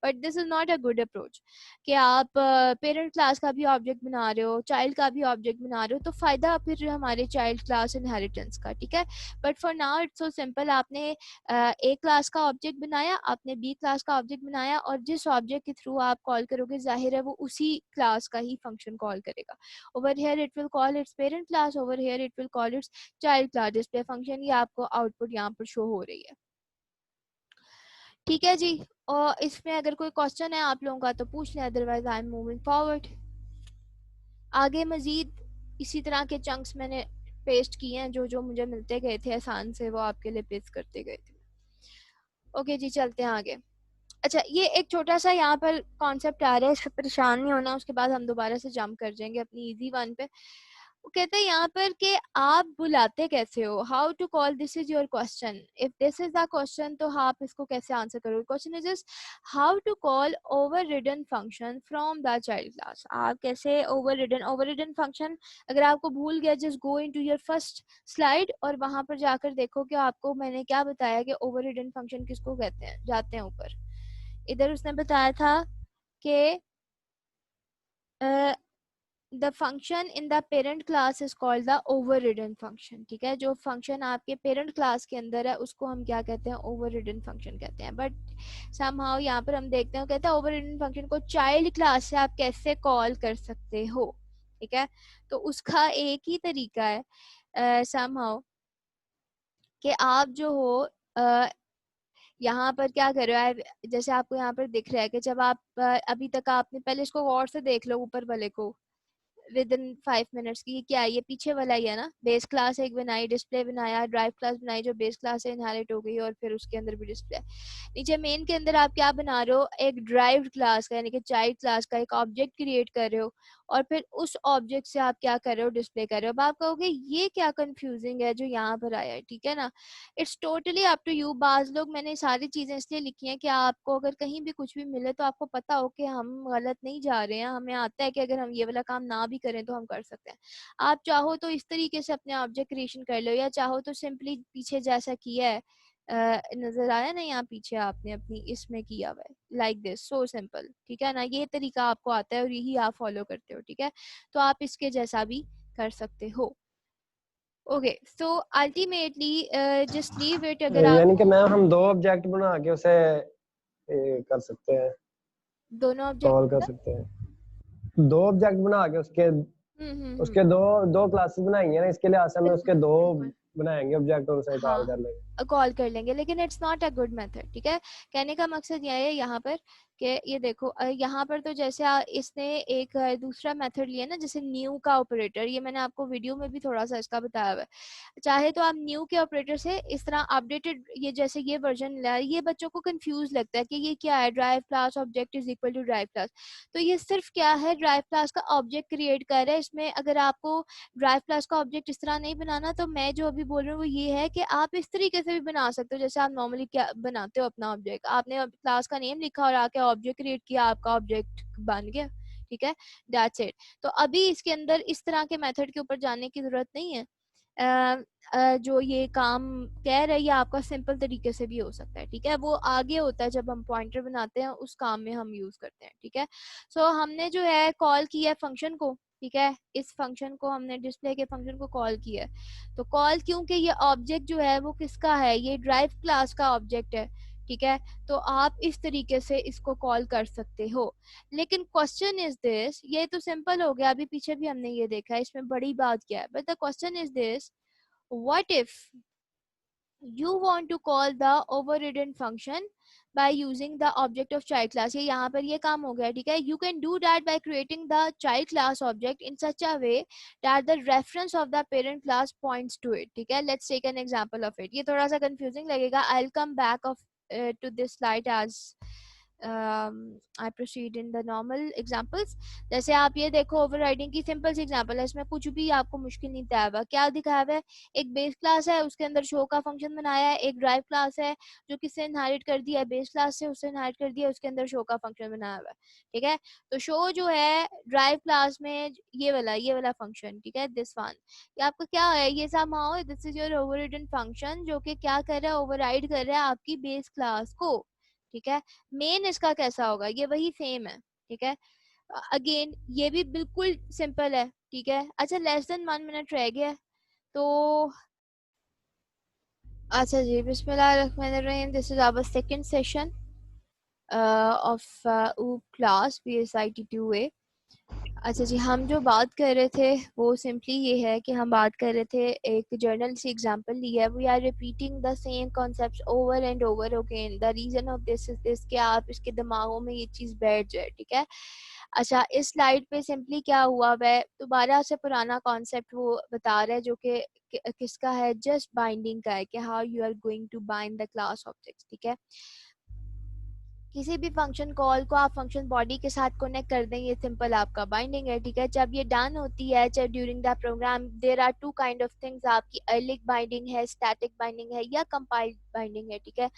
But this is not a good approach कि आप पेरेंट क्लास का भी ऑब्जेक्ट बना रहे हो, चाइल्ड का भी ऑब्जेक्ट बना रहे हो, तो फायदा फिर हमारे चाइल्ड क्लास इनहेरिटेंस का, ठीक है। But for now it's so simple, आपने ए क्लास का ऑब्जेक्ट बनाया, आपने बी क्लास का ऑब्जेक्ट बनाया, और जिस ऑब्जेक्ट के थ्रू आप कॉल करोगे जाहिर है वो उसी क्लास का ही फंक्शन कॉल करेगा। over here it will call its parent class, over here it will call its child class। display function ये आपको आउटपुट यहाँ पर शो हो रही है, ठीक है जी। और इसमें अगर कोई क्वेश्चन है आप लोगों का तो पूछ लें, otherwise I am moving forward. आगे मजीद इसी तरह के चंक्स मैंने पेस्ट किए हैं, जो जो मुझे मिलते गए थे आसान से वो आपके लिए पेस्ट करते गए थे। ओके जी, चलते हैं आगे। अच्छा, ये एक छोटा सा यहाँ पर कॉन्सेप्ट आ रहा है, इस पर परेशान नहीं होना, उसके बाद हम दोबारा से जंप कर जाएंगे अपनी इजी वन पे। वो कहते हैं यहाँ पर कि आप बुलाते कैसे हो, how to call, this is your question. If this is the question तो आप इसको कैसे आंसर करोगे। Question is just how to call overridden function from the child class. आप कैसे ओवर रिडन फंक्शन, अगर आपको भूल गया just go into your first slide और वहां पर जाकर देखो कि आपको मैंने क्या बताया कि ओवर रिडन फंक्शन किसको कहते हैं। जाते हैं ऊपर, इधर उसने बताया था कि the function in the parent class is called the overridden function, ठीक है। जो फंक्शन आपके पेरेंट क्लास के अंदर है उसको हम क्या कहते हैं, ओवररिडन फंक्शन कहते हैं। बट समहाउ यहाँ पर हम देखते हैं कहते हैं ओवररिडन फंक्शन को चाइल्ड क्लास से आप कैसे कॉल कर सकते हो, ठीक है। तो उसका एक ही तरीका है समहाउ कि आप जो हो यहाँ पर क्या कर रहे हो, जैसे आपको यहाँ पर दिख रहा है कि जब आप अभी तक आपने, पहले इसको गौर से देख लो ऊपर वाले को विद इन 5 मिनट्स की। क्या है ये, पीछे वाला ही है ना। बेस क्लास एक बनाई, डिस्प्ले बनाया, ड्राइव क्लास बनाई जो बेस क्लास से इनहेरिट हो गई, और फिर उसके अंदर भी डिस्प्ले। नीचे मेन के अंदर आप क्या बना रहे हो, एक ड्राइव क्लास का यानी कि चाइल्ड क्लास का एक ऑब्जेक्ट क्रिएट कर रहे हो, और फिर उस ऑब्जेक्ट से आप क्या कर रहे हो, डिस्प्ले कर रहे हो। अब आप कहोगे ये क्या कंफ्यूजिंग है जो यहाँ पर आया है, ठीक है ना। It's totally up to you. बाज लोग, मैंने सारी चीजें इसलिए लिखी हैं कि आपको अगर कहीं भी कुछ भी मिले तो आपको पता हो कि हम गलत नहीं जा रहे हैं, हमें आता है कि अगर हम ये वाला काम ना भी करें तो हम कर सकते हैं। आप चाहो तो इस तरीके से अपने ऑब्जेक्ट क्रिएशन कर लो, या चाहो तो सिंपली पीछे जैसा किया है नजर आया ना, यहाँ पीछे आपने अपनी इसमें किया हुआ है, लाइक दिस, सो सिंपल, ठीक है ना। ये तरीका आपको आता है और यही आप फॉलो करते हो, ठीक है। तो आप इसके जैसा भी कर सकते हो। Okay so ultimately just leave it. अगर यानी कि आपको मैम हम दो ऑब्जेक्ट बना के उसे कर सकते हैं, दोनों ऑब्जेक्ट कॉल कर सकते हैं। दो ऑब्जेक्ट बना के उसके हम्म हम्म उसके दो दो क्लासेस बनाई है ना, इसके लिए हमें उसके दो बिल्कुल बिल्कुल बनाएंगे ऑब्जेक्ट और उसे कॉल हाँ कर लेंगे। कॉल कर लेंगे, लेकिन it's not a good method. ठीक है, कहने का मकसद यह है यहाँ पर कि ये देखो यहाँ पर तो जैसे इसने एक दूसरा मेथड लिया ना, जैसे न्यू का ऑपरेटर, ये मैंने आपको वीडियो में भी थोड़ा सा इसका बताया हुआ है। चाहे तो आप न्यू के ऑपरेटर से इस तरह अपडेटेड, ये जैसे ये वर्जन लिया है, ये बच्चों को कंफ्यूज लगता है कि ये क्या है, drive class object is equal to drive class. तो ये सिर्फ क्या है, ड्राइव क्लास का ऑब्जेक्ट क्रिएट कर रहा है। इसमें अगर आपको ड्राइव क्लास का ऑब्जेक्ट इस तरह नहीं बनाना, तो मैं जो अभी बोल रही हूँ वो ये है कि आप इस तरीके से भी बना सकते हो जैसे आप नॉर्मली क्या बनाते हो अपना ऑब्जेक्ट। आपने क्लास का नेम लिखा और आके ऑब्जेक्ट क्रिएट किया, आपका ऑब्जेक्ट बन गया। ठीक है, दैट्स इट। तो अभी इसके अंदर इस तरह के मेथड के ऊपर जाने की जरूरत नहीं है। जो ये काम कह रहा है ये आपका सिंपल तरीके से भी हो सकता है। ठीक है, वो आगे होता है जब हम पॉइंटर बनाते हैं, उस काम में हम यूज करते हैं। ठीक है, सो हमने जो है कॉल किया फंक्शन को। ठीक है, इस फंक्शन को हमने डिस्प्ले के फंक्शन को कॉल किया है। तो कॉल क्योंकि ये ऑब्जेक्ट जो है वो किसका है, ये ड्राइव क्लास का ऑब्जेक्ट है। ठीक है, तो आप इस तरीके से इसको कॉल कर सकते हो। लेकिन क्वेश्चन इज दिस, ये तो सिंपल हो गया, अभी पीछे भी हमने ये देखा है, इसमें बड़ी बात क्या है। But the question is this, what if you want to call the overridden function by using the object of child class? ये यहाँ पर ये काम हो गया। ठीक है, you can do that by creating the child class object in such a way that the reference of the parent class points to it. ठीक है, let's take an example of it. ये थोड़ा सा confusing लगेगा, I'll come back of to this slide as I proceed in the normal examples. जैसे आप ये देखो, ओवरराइडिंग की सिंपल सी एग्जांपल है, इसमें कुछ भी आपको मुश्किल नहीं दिखाया हुआ। क्या दिखाया हुआ है, एक बेस क्लास है, उसके अंदर शो का फंक्शन बनाया है। एक ड्राइव क्लास है जो किससे इनहेरिट कर दिया है, बेस क्लास से, उससे इनहेरिट कर दिया, उसके अंदर शो का फंक्शन बनाया हुआ है। ठीक है, तो शो जो है ड्राइव क्लास में ये वाला फंक्शन, ठीक है, दिस वन, ये आपका क्या है, ये somehow this is your overridden function जो कि क्या कर रहा है, ओवरराइड कर रहा है आपकी बेस क्लास को। ठीक है, मेन इसका कैसा होगा, ये वही सेम है। ठीक है, अगेन ये भी बिल्कुल सिंपल है। ठीक है, अच्छा लेस देन 1 मिनट रह गया है, तो अच्छा जी, बिस्मिल्लाहिर्रहमानिर्रहीम, this is our second session of class BSIT 2A। अच्छा जी, हम जो बात कर रहे थे वो सिंपली ये है कि हम बात कर रहे थे, एक जर्नल से एग्जांपल लिया है, we are repeating the same concepts over and over again. The reason of this is this कि आप इसके दिमागों में ये चीज़ बैठ जाए। ठीक है, अच्छा इस स्लाइड पे सिंपली क्या हुआ, वह दोबारा से पुराना कॉन्सेप्ट वो बता रहा है जो कि किसका है, जस्ट बाइंडिंग का है, कि how you are going to bind the class objects. ठीक है, किसी भी फंक्शन कॉल को आप फंक्शन बॉडी के साथ कनेक्ट कर दें, ये सिंपल आपका बाइंडिंग है। ठीक है, जब ये डन होती है, चाहे during the program, there are two kind of things, आपकी अर्लिक बाइंडिंग है, स्टैटिक बाइंडिंग है, या कंपाइल्ड बाइंडिंग है। ठीक है,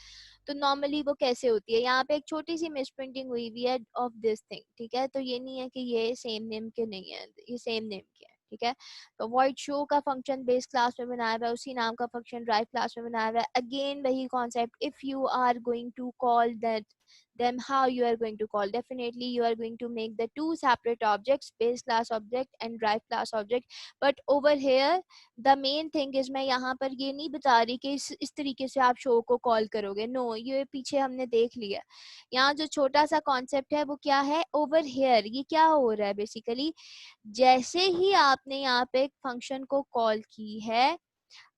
तो नॉर्मली वो कैसे होती है, यहाँ पे एक छोटी सी मिस प्रिंटिंग हुई हुई है ऑफ दिस थिंग। ठीक है, तो ये नहीं है कि ये सेम नेम के नहीं है, ये सेम नेम के है। ठीक है, तो वॉइड शो का फंक्शन बेस क्लास में बनाया हुआ है, उसी नाम का फंक्शन ड्राइव क्लास में बनाया हुआ है। अगेन वही concept, if you are going to call that, then how you are going to call, definitely you are going to make the two separate objects, base class object and drive class object. But over here the main thing is, मैं यहाँ पर ये नहीं बता रही कि इस तरीके से आप शो को कॉल करोगे, नो, ये पीछे हमने देख लिया। यहाँ जो छोटा सा कॉन्सेप्ट है वो क्या है, ओवर हेयर ये क्या हो रहा है, बेसिकली जैसे ही आपने यहाँ पे एक फंक्शन को कॉल की है,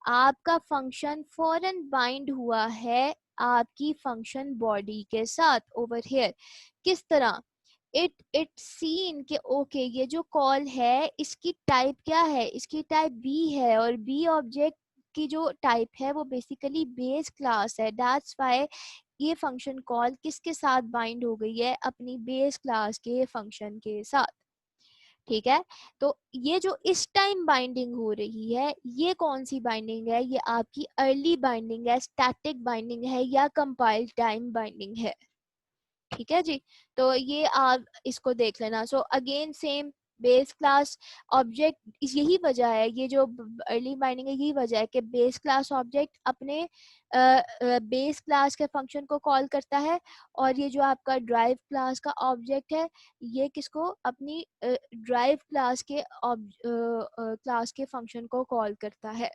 आपका फंक्शन फौरन बाइंड हुआ है आपकी फंक्शन बॉडी के साथ ओवर हेयर। किस तरह, इट सीन के ओके ये जो कॉल है इसकी टाइप क्या है, इसकी टाइप बी है, और बी ऑब्जेक्ट की जो टाइप है वो बेसिकली बेस क्लास है। दैट्स व्हाई ये फंक्शन कॉल किसके साथ बाइंड हो गई है, अपनी बेस क्लास के फंक्शन के साथ। ठीक है, तो ये जो इस टाइम बाइंडिंग हो रही है, ये कौन सी बाइंडिंग है, ये आपकी अर्ली बाइंडिंग है, स्टैटिक बाइंडिंग है, या कंपाइल टाइम बाइंडिंग है। ठीक है जी, तो ये आप इसको देख लेना। So again same base class object, यही वजह है, ये जो अर्ली बाइंडिंग है यही वजह है कि बेस क्लास ऑब्जेक्ट अपने बेस क्लास के फंक्शन को कॉल करता है, और ये जो आपका ड्राइव क्लास का ऑब्जेक्ट है ये किसको, अपनी ड्राइव क्लास के क्लास के फंक्शन को कॉल करता है।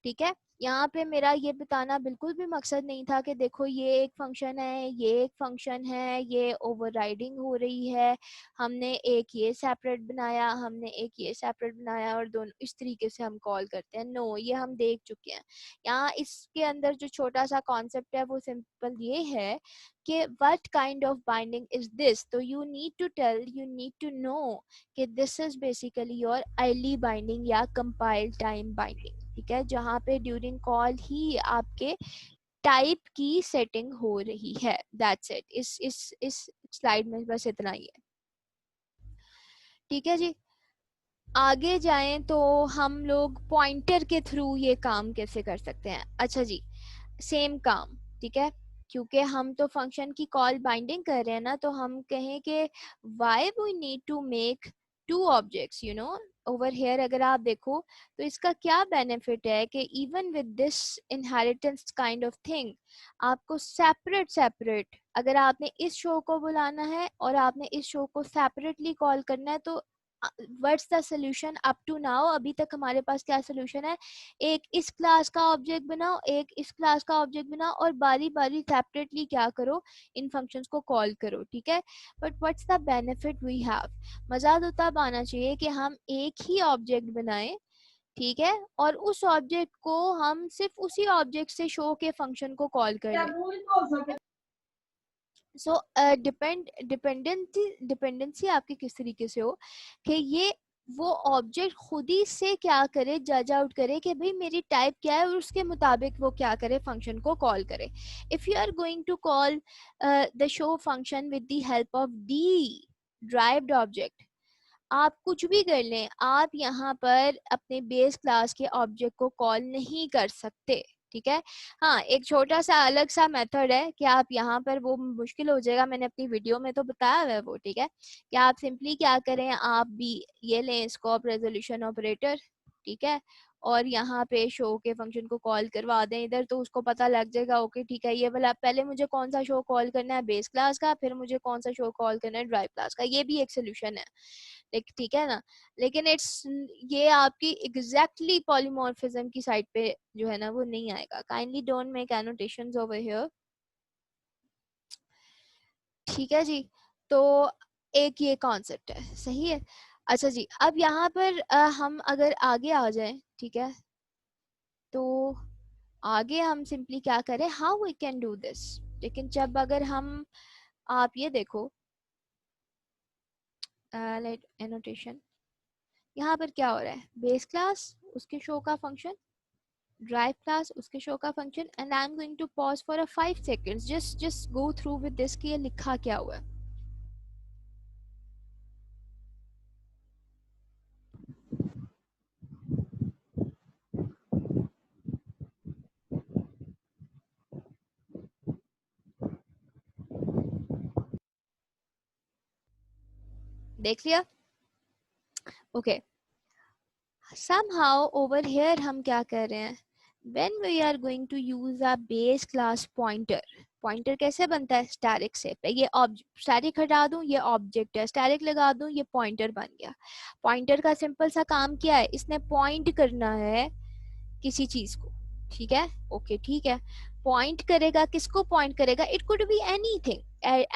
ठीक है, यहाँ पे मेरा ये बताना बिल्कुल भी मकसद नहीं था कि देखो ये एक फंक्शन है, ये एक फंक्शन है, ये ओवरराइडिंग हो रही है, हमने एक ये सेपरेट बनाया, हमने एक ये सेपरेट बनाया और दोनों इस तरीके से हम कॉल करते हैं। नो, ये हम देख चुके हैं। यहाँ इसके अंदर जो छोटा सा कॉन्सेप्ट है वो सिंपल ये है कि what kind of binding is this. तो you need to tell, you need to know कि this is basically your early binding या कंपाइल टाइम बाइंडिंग। ठीक है, जहाँ पे ड्यूरिंग कॉल ही आपके टाइप की सेटिंग हो रही है। That's it. इस स्लाइड में बस इतना ही है। ठीक है जी, आगे जाएं तो हम लोग पॉइंटर के थ्रू ये काम कैसे कर सकते हैं। अच्छा जी, सेम काम, ठीक है, क्योंकि हम तो फंक्शन की कॉल बाइंडिंग कर रहे हैं ना, तो हम कहें कि why we need to make two objects, you know. Over here अगर आप देखो तो इसका क्या बेनिफिट है कि even with this inheritance kind of thing आपको सेपरेट सेपरेट, अगर आपने इस शो को बुलाना है और आपने इस शो को सेपरेटली कॉल करना है, तो what's the solution up to now. अभी तक हमारे पास क्या सोल्यूशन है, एक इस क्लास का ऑब्जेक्ट बनाओ, एक इस क्लास का ऑब्जेक्ट बनाओ और बारी बारी सेपरेटली क्या करो, इन फंक्शंस को कॉल करो। ठीक है, but what's the benefit we have. मजा तो तब आना चाहिए कि हम एक ही ऑब्जेक्ट बनाएं, ठीक है, और उस ऑब्जेक्ट को हम सिर्फ उसी ऑब्जेक्ट से शो के फंक्शन को कॉल कर लें। सो डिपेंडेंसी आपकी किस तरीके से हो कि ये वो ऑब्जेक्ट खुद ही से क्या करे, जज आउट करे कि भाई मेरी टाइप क्या है और उसके मुताबिक वो क्या करे, फंक्शन को कॉल करे। If you are going to call the show function with the help of the derived object, आप कुछ भी कर लें, आप यहाँ पर अपने बेस क्लास के ऑब्जेक्ट को कॉल नहीं कर सकते। ठीक है, हाँ, एक छोटा सा अलग सा मेथड है कि आप यहाँ पर, वो मुश्किल हो जाएगा, मैंने अपनी वीडियो में तो बताया हुआ है वो। ठीक है, कि आप सिंपली क्या करें, आप भी ये लें स्कोप रेजोल्यूशन ऑपरेटर, ठीक है, और यहाँ पे शो के फंक्शन को कॉल करवा दें इधर, तो उसको पता लग जाएगा ओके ठीक है, ये वाला पहले मुझे कौन सा शो कॉल करना है, बेस क्लास का, फिर मुझे कौन सा शो कॉल करना है, ड्राइव क्लास का। ये भी एक सोल्यूशन है, ठीक है ना। लेकिन इट्स, ये आपकी एग्जैक्टली पॉलीमॉर्फिज्म की साइड पे जो है ना वो नहीं आएगा। Kindly don't make annotations over here. ठीक है जी, तो एक ये कॉन्सेप्ट है, सही है। अच्छा जी, अब यहाँ पर हम अगर आगे आ जाएं, ठीक है, तो आगे हम सिंपली क्या करें, how we can do this. लेकिन जब अगर हम, आप ये देखो लेट एनोटेशन, यहाँ पर क्या हो रहा है, बेस क्लास उसके शो का फंक्शन, drive class उसके शो का function, and I am going to pause for a 5 seconds, just go through with this कि ये लिखा क्या हुआ है। देख लिया, ओके। somehow over here हम क्या कर रहे हैं, when we are going to use a base class pointer, pointer कैसे बनता है, स्टैटिक से, ये स्टैटिक हटा दूं, ये ऑब्जेक्ट है, स्टैटिक लगा दूं, ये पॉइंटर बन गया। पॉइंटर का सिंपल सा काम क्या है, इसने पॉइंट करना है किसी चीज को। ठीक है, ओके ठीक है, पॉइंट करेगा, किसको पॉइंट करेगा, it could be anything,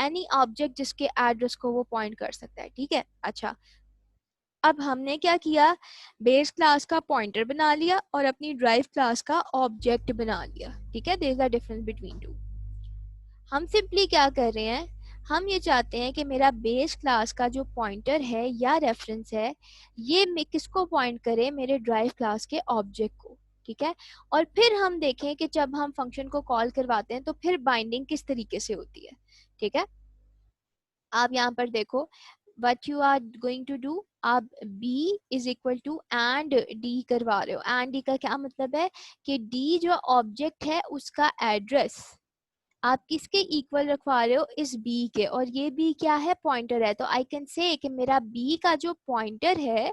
any object जिसके एड्रेस को वो पॉइंट कर सकता है। ठीक है, अच्छा, अब हमने क्या किया, बेस क्लास का पॉइंटर बना लिया और अपनी ड्राइव क्लास का ऑब्जेक्ट बना लिया। ठीक है, there is a difference between two. हम सिंपली क्या कर रहे हैं, हम ये चाहते हैं कि मेरा बेस क्लास का जो पॉइंटर है या रेफरेंस है, ये किसको पॉइंट करे, मेरे ड्राइव क्लास के ऑब्जेक्ट को। ठीक है, और फिर हम देखें कि जब हम फंक्शन को कॉल करवाते हैं तो फिर बाइंडिंग किस तरीके से होती है। ठीक है, आप यहाँ पर देखो, what you are going to do, आप b is equal to and d करवा रहे हो। एंड d का क्या मतलब है कि d जो ऑब्जेक्ट है उसका एड्रेस आप किसके इक्वल रखवा रहे हो, इस b के, और ये b क्या है, पॉइंटर है। तो आई कैन से कि मेरा b का जो पॉइंटर है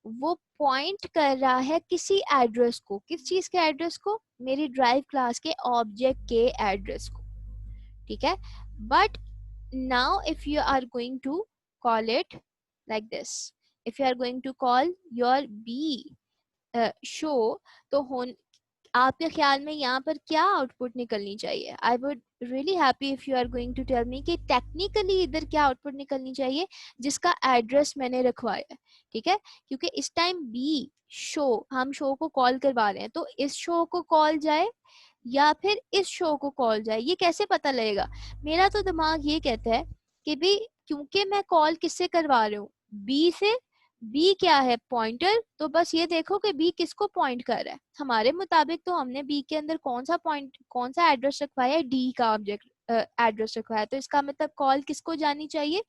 वो पॉइंट कर रहा है किसी एड्रेस को, किस चीज के एड्रेस को, मेरी ड्राइव क्लास के ऑब्जेक्ट के एड्रेस को। ठीक है, but now if you are going to call it like this, if you are going to call your b show, तो आपके ख्याल में यहाँ पर क्या आउटपुट निकलनी चाहिए? I would really happy if you are going to tell me कि टेक्निकली इधर क्या आउटपुट निकलनी चाहिए जिसका एड्रेस मैंने रखवाया है, ठीक है? क्योंकि इस टाइम बी शो, हम शो को कॉल करवा रहे हैं, तो इस शो को कॉल जाए या फिर इस शो को कॉल जाए, ये कैसे पता लगेगा? मेरा तो दिमाग ये कहता है कि भी क्योंकि मैं कॉल किससे करवा रही हूँ, बी से, बी क्या है, पॉइंटर, तो बस ये देखो कि बी किसको पॉइंट कर रहा है। हमारे मुताबिक तो हमने बी के अंदर कौन सा पॉइंट, कौन सा एड्रेस रखवाया है, डी का ऑब्जेक्ट एड्रेस रखवाया, तो इसका मतलब कॉल किसको जानी चाहिए,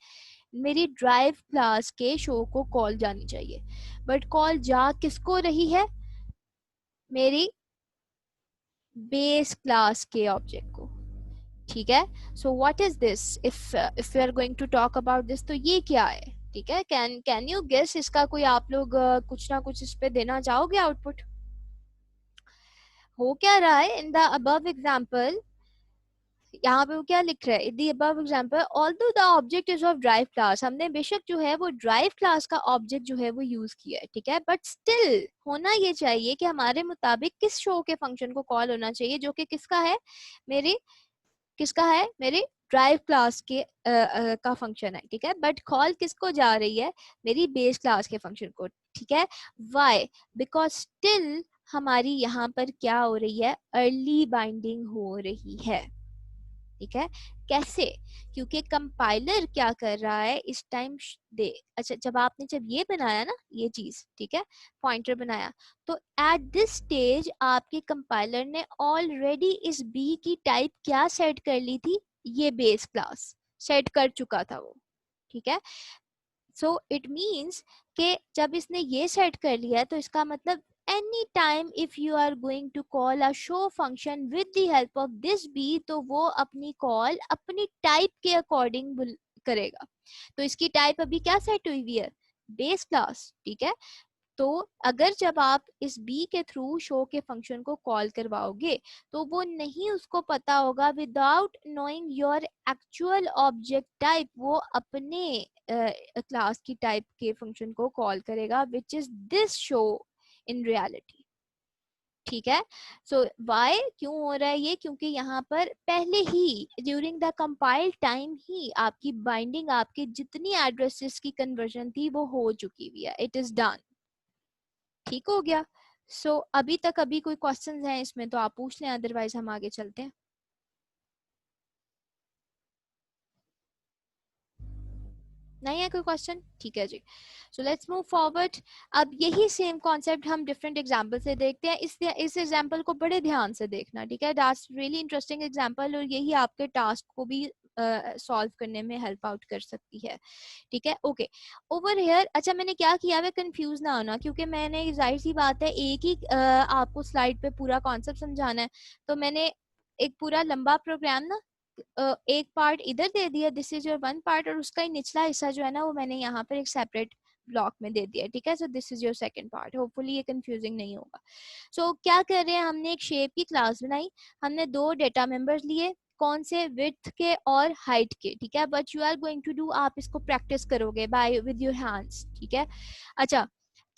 मेरी ड्राइव क्लास के शो को कॉल जानी चाहिए। बट कॉल जा किसको रही है, मेरी बेस क्लास के ऑब्जेक्ट को, ठीक है? So what is this, if we are going to talk about this, तो ये क्या है, ठीक है? कैन यू गेस इसका कोई आप लोग कुछ ना कुछ इस पे देना चाहोगे आउटपुट? हो क्या रहा है इन द अबव एग्जांपल, यहाँ पे वो क्या लिख रहा है, in the above example although the object is of drive class, हमने बेशक जो है वो ड्राइव क्लास का ऑब्जेक्ट जो है वो यूज किया है, ठीक है? बट स्टिल होना ये चाहिए कि हमारे मुताबिक किस शो के फंक्शन को कॉल होना चाहिए, जो कि किसका है, मेरे, किसका है, मेरे ड्राइव क्लास के का फंक्शन है, ठीक है? बट कॉल किसको जा रही है, मेरी बेस क्लास के फंक्शन को, ठीक है? वाई, बिकॉज स्टिल हमारी यहाँ पर क्या हो रही है, अर्ली बाइंडिंग हो रही है, ठीक है? कैसे? क्योंकि कंपाइलर क्या कर रहा है इस टाइम दे, अच्छा जब आपने जब ये बनाया ना ये चीज, ठीक है, पॉइंटर बनाया, तो एट दिस स्टेज आपके कंपाइलर ने ऑलरेडी इस बी की टाइप क्या सेट कर ली थी, ये बेस क्लास सेट कर चुका था वो, ठीक है? सो इट मीन्स कि जब इसने ये सेट कर लिया है तो इसका मतलब any time if you are going to call a show function with the help of this B, तो वो अपनी कॉल अपनी टाइप के अकॉर्डिंग करेगा। तो इसकी टाइप अभी क्या सेट हुई हुई है, बेस क्लास, ठीक है? तो अगर जब आप इस बी के थ्रू शो के फंक्शन को कॉल करवाओगे तो वो नहीं उसको पता होगा, without knowing your actual object type वो अपने क्लास की टाइप के फंक्शन को कॉल करेगा which is this show in reality, ठीक है? सो वाई, क्यों हो रहा है ये, क्योंकि यहाँ पर पहले ही ड्यूरिंग द कंपाइल टाइम ही आपकी बाइंडिंग, आपकी जितनी एड्रेसेस की कन्वर्जन थी वो हो चुकी हुई है, इट इज डन, ठीक हो गया? सो अभी तक अभी कोई क्वेश्चंस हैं इसमें तो आप पूछ लें, अदरवाइज हम आगे चलते हैं। नहीं है कोई क्वेश्चन, ठीक है जी। So let's move forward. अब यही सेम कॉन्सेप्ट हम डिफरेंट एग्जांपल से देखते हैं। इस एग्जांपल को बड़े ध्यान से देखना, ठीक है? दैट्स रियली इंटरेस्टिंग एग्जांपल और यही आपके टास्क को भी सॉल्व करने में हेल्प आउट कर सकती है, ठीक है? ओके, ओवर हियर, अच्छा मैंने क्या किया है, कंफ्यूज ना होना, क्योंकि मैंने जाहिर सी बात है एक ही आपको स्लाइड पे पूरा कॉन्सेप्ट समझाना है, तो मैंने एक पूरा लंबा प्रोग्राम ना एक पार्ट इधर दे दिया, this is your one part, और उसका ही निचला हिस्सा जो है ना वो मैंने यहाँ पर एक सेपरेट ब्लॉक में दे दिया, ठीक है? So this is your second part, hopefully ये कंफ्यूजिंग नहीं होगा। सो क्या कर रहे हैं, हमने एक शेप की क्लास बनाई, हमने दो डेटा मेंबर्स लिए, कौन से, विड्थ के और हाइट के, ठीक है? But you are going to do, आप इसको प्रैक्टिस करोगे बाय विद योर हैंड्स, ठीक है? अच्छा,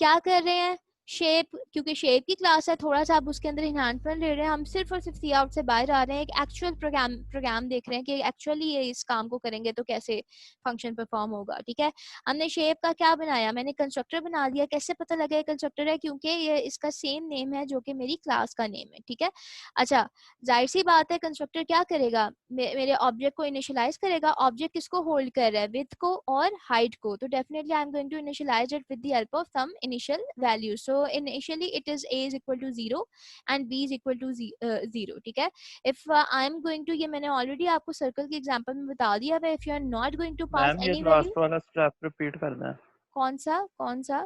क्या कर रहे हैं, शेप, क्योंकि शेप की क्लास है, थोड़ा सा आप उसके अंदर इन्हांसमेंट ले रहे हैं, हम सिर्फ और सिर्फ सी आउट से बाहर आ रहे हैं, एक एक्चुअल प्रोग्राम देख रहे हैं कि एक्चुअली ये इस काम को करेंगे तो कैसे फंक्शन परफॉर्म होगा, ठीक है? हमने शेप का क्या बनाया, मैंने कंस्ट्रक्टर बना दिया, कैसे पता लगा ये कंस्ट्रक्टर है, क्योंकि ये इसका सेम नेम है जो कि मेरी क्लास का नेम है, ठीक है? अच्छा, जाहिर सी बात है कंस्ट्रक्टर क्या करेगा, मेरे ऑब्जेक्ट को इनिशियलाइज करेगा, ऑब्जेक्ट किसको होल्ड कर रहा है, विड्थ को और हाइट को, तो definitely I am going to initialize it with the help of some initial value. So initially it is a is equal to 0 and b is equal to 0, ठीक है? if I am going to, ये मैंने already आपको circle के example में बता दिया है, if you are not going to pass ma'am ये any value, लास्ट वाला स्टेप रिपीट करना है। कौन सा कौन सा?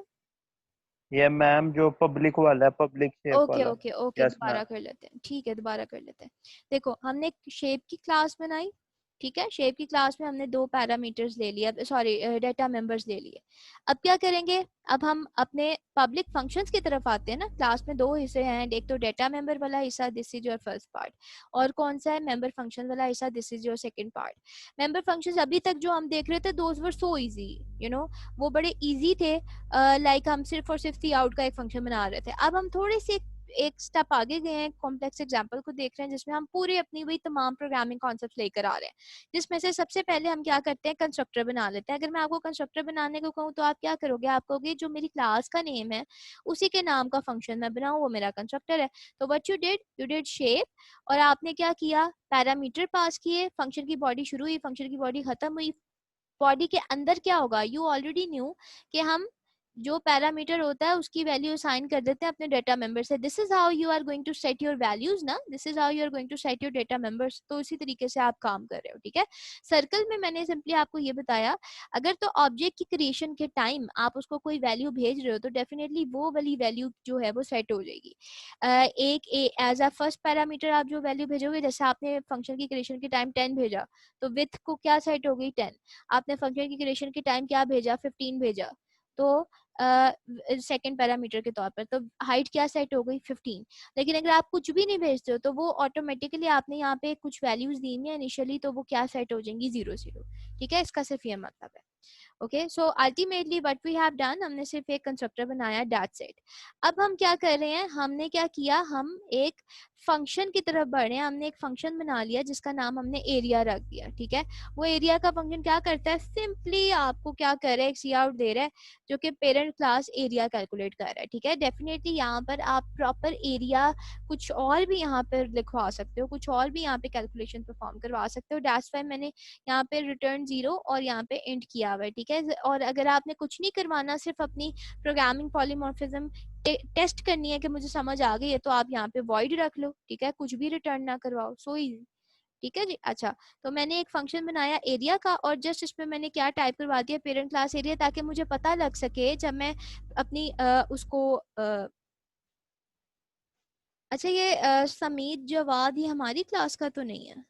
ये मैम जो पब्लिक वाला है, पब्लिक शेप ओके वाला। ओके ओके, यस दोबारा मैम। कर लेते हैं, ठीक है, दोबारा कर लेते हैं। देखो, हमने एक शेप की क्लास बनाई, ठीक है? शेप की क्लास में हमने दो पैरामीटर्स ले लिया, सॉरी डेटा मेंबर्स ले लिए। अब क्या करेंगे, अब हम अपने पब्लिक फंक्शंस की तरफ आते हैं ना। क्लास में दो हिस्से हैं, एक तो डेटा मेंबर वाला हिस्सा, this is your first part, और कौन सा है, मेंबर फंक्शन वाला हिस्सा, this is your second part. Member functions अभी तक जो हम देख रहे थे, those were so easy, you know, वो बड़े इजी थे, लाइक हम सिर्फ और सिर्फ सी आउट का एक फंक्शन बना रहे थे। अब हम थोड़े से एक स्टेप आगे गए हैं, कॉम्प्लेक्स एग्जांपल को देख रहे हैं जिसमें हम पूरे अपनी वही तमाम प्रोग्रामिंग कॉन्सेप्ट लेकर आ रहे हैं, जिसमें से सबसे पहले हम क्या करते हैं, कंस्ट्रक्टर बना लेते हैं। अगर मैं आपको कंस्ट्रक्टर बनाने को कहूँ तो आप क्या करोगे, आप कहोगे जो मेरी क्लास का नेम है उसी के नाम का फंक्शन मैं बनाऊँ, वो मेरा कंस्ट्रक्टर है। तो व्हाट यू डिड शेप, और आपने क्या किया, पैरामीटर पास किए, फंक्शन की बॉडी शुरू हुई, फंक्शन की बॉडी खत्म हुई। बॉडी के अंदर क्या होगा, यू ऑलरेडी न्यू कि हम जो पैरामीटर होता है उसकी वैल्यू असाइन कर देते हैं अपने डेटा मेंबर से। This is how you are going to set your values ना, this is how you are going to set your data members. तो इसी तरीके से आप काम कर रहे हो, ठीक है। सर्कल में मैंने सिंपली आपको ये बताया, अगर तो ऑब्जेक्ट की क्रिएशन के टाइम आप उसको कोई वैल्यू भेज रहे हो तो डेफिनेटली वो वाली वैल्यू जो है वो सेट हो जाएगी। एक एज अ फर्स्ट पैरामीटर आप जो वैल्यू भेजोगे, जैसे आपने फंक्शन की क्रिएशन के टाइम 10 भेजा तो विथ को क्या सेट हो गई 10। आपने फंक्शन की क्रिएशन के टाइम क्या भेजा, 15 भेजा, तो सेकेंड पैरामीटर के तौर पर तो हाइट क्या सेट हो गई 15। लेकिन अगर आप कुछ भी नहीं भेजते हो तो वो ऑटोमेटिकली आपने यहाँ पे कुछ वैल्यूज दी है इनिशियली, तो वो क्या सेट हो जाएंगी 0 0। ठीक है, इसका सिर्फ ये मतलब है। Okay, so ultimately what we have done, हमने सिर्फ एक कंस्ट्रक्टर बनाया, दैट्स इट। अब हम क्या कर रहे हैं, हमने क्या किया, हम एक फंक्शन की तरफ बढ़ रहे हैं। हमने एक फंक्शन बना लिया जिसका नाम हमने एरिया रख दिया, ठीक है। वो एरिया का फंक्शन क्या करता है, सिंपली आपको क्या कर रहा है, एक सी आउट दे रहा है जो कि पेरेंट क्लास एरिया कैलकुलेट कर रहा है, ठीक है। डेफिनेटली यहाँ पर आप प्रॉपर एरिया कुछ और भी यहाँ पर लिखवा सकते हो, कुछ और भी यहाँ पे कैलकुलेशन परफॉर्म करवा सकते हो। दैट्स व्हाई मैंने यहाँ पे रिटर्न 0 और यहाँ पे इंट किया हुआ है, ठीक है। और अगर आपने कुछ नहीं करवाना, सिर्फ अपनी प्रोग्रामिंग पॉलीमॉर्फिज्म टेस्ट करनी है कि मुझे समझ आ गई है, तो आप यहाँ पे वॉइड रख लो, ठीक है, कुछ भी रिटर्न ना करवाओ, सो इजी। ठीक है जी। अच्छा, तो मैंने एक फंक्शन बनाया एरिया का और जस्ट इसमें मैंने क्या टाइप करवा दिया, पेरेंट क्लास एरिया, ताकि मुझे पता लग सके जब मैं अपनी उसको अच्छा ये समीत जवाद ये हमारी क्लास का तो नहीं है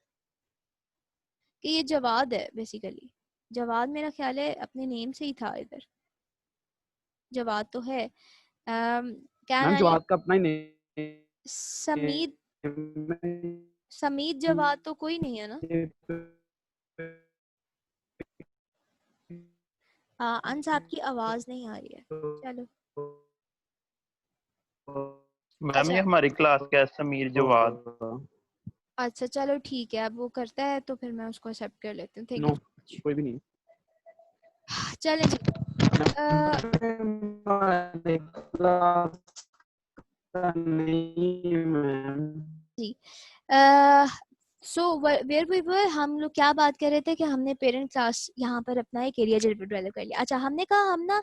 कि ये जवाद है, बेसिकली जवाद मेरा ख्याल है अपने नेम से ही था इधर, जवाद तो है। कैन मैम आई, जवाब का अपना ही समीत, नेम समीत जवाद तो कोई नहीं है ना। अंस आपकी आवाज नहीं आ रही है, चलो। मैम ये अच्छा हमारी क्लास का है, समीर जवाद। अच्छा, चलो ठीक है, अब वो करता है तो फिर मैं उसको एक्सेप्ट कर लेती हूँ, थैंक नो यू। कोई भी नहीं। चले जी। जी, सो वेयर वी वर, हम लोग क्या बात कर रहे थे कि हमने पेरेंट क्लास यहाँ पर अपना एक एरिया डेवलप कर लिया। अच्छा, हमने कहा हम ना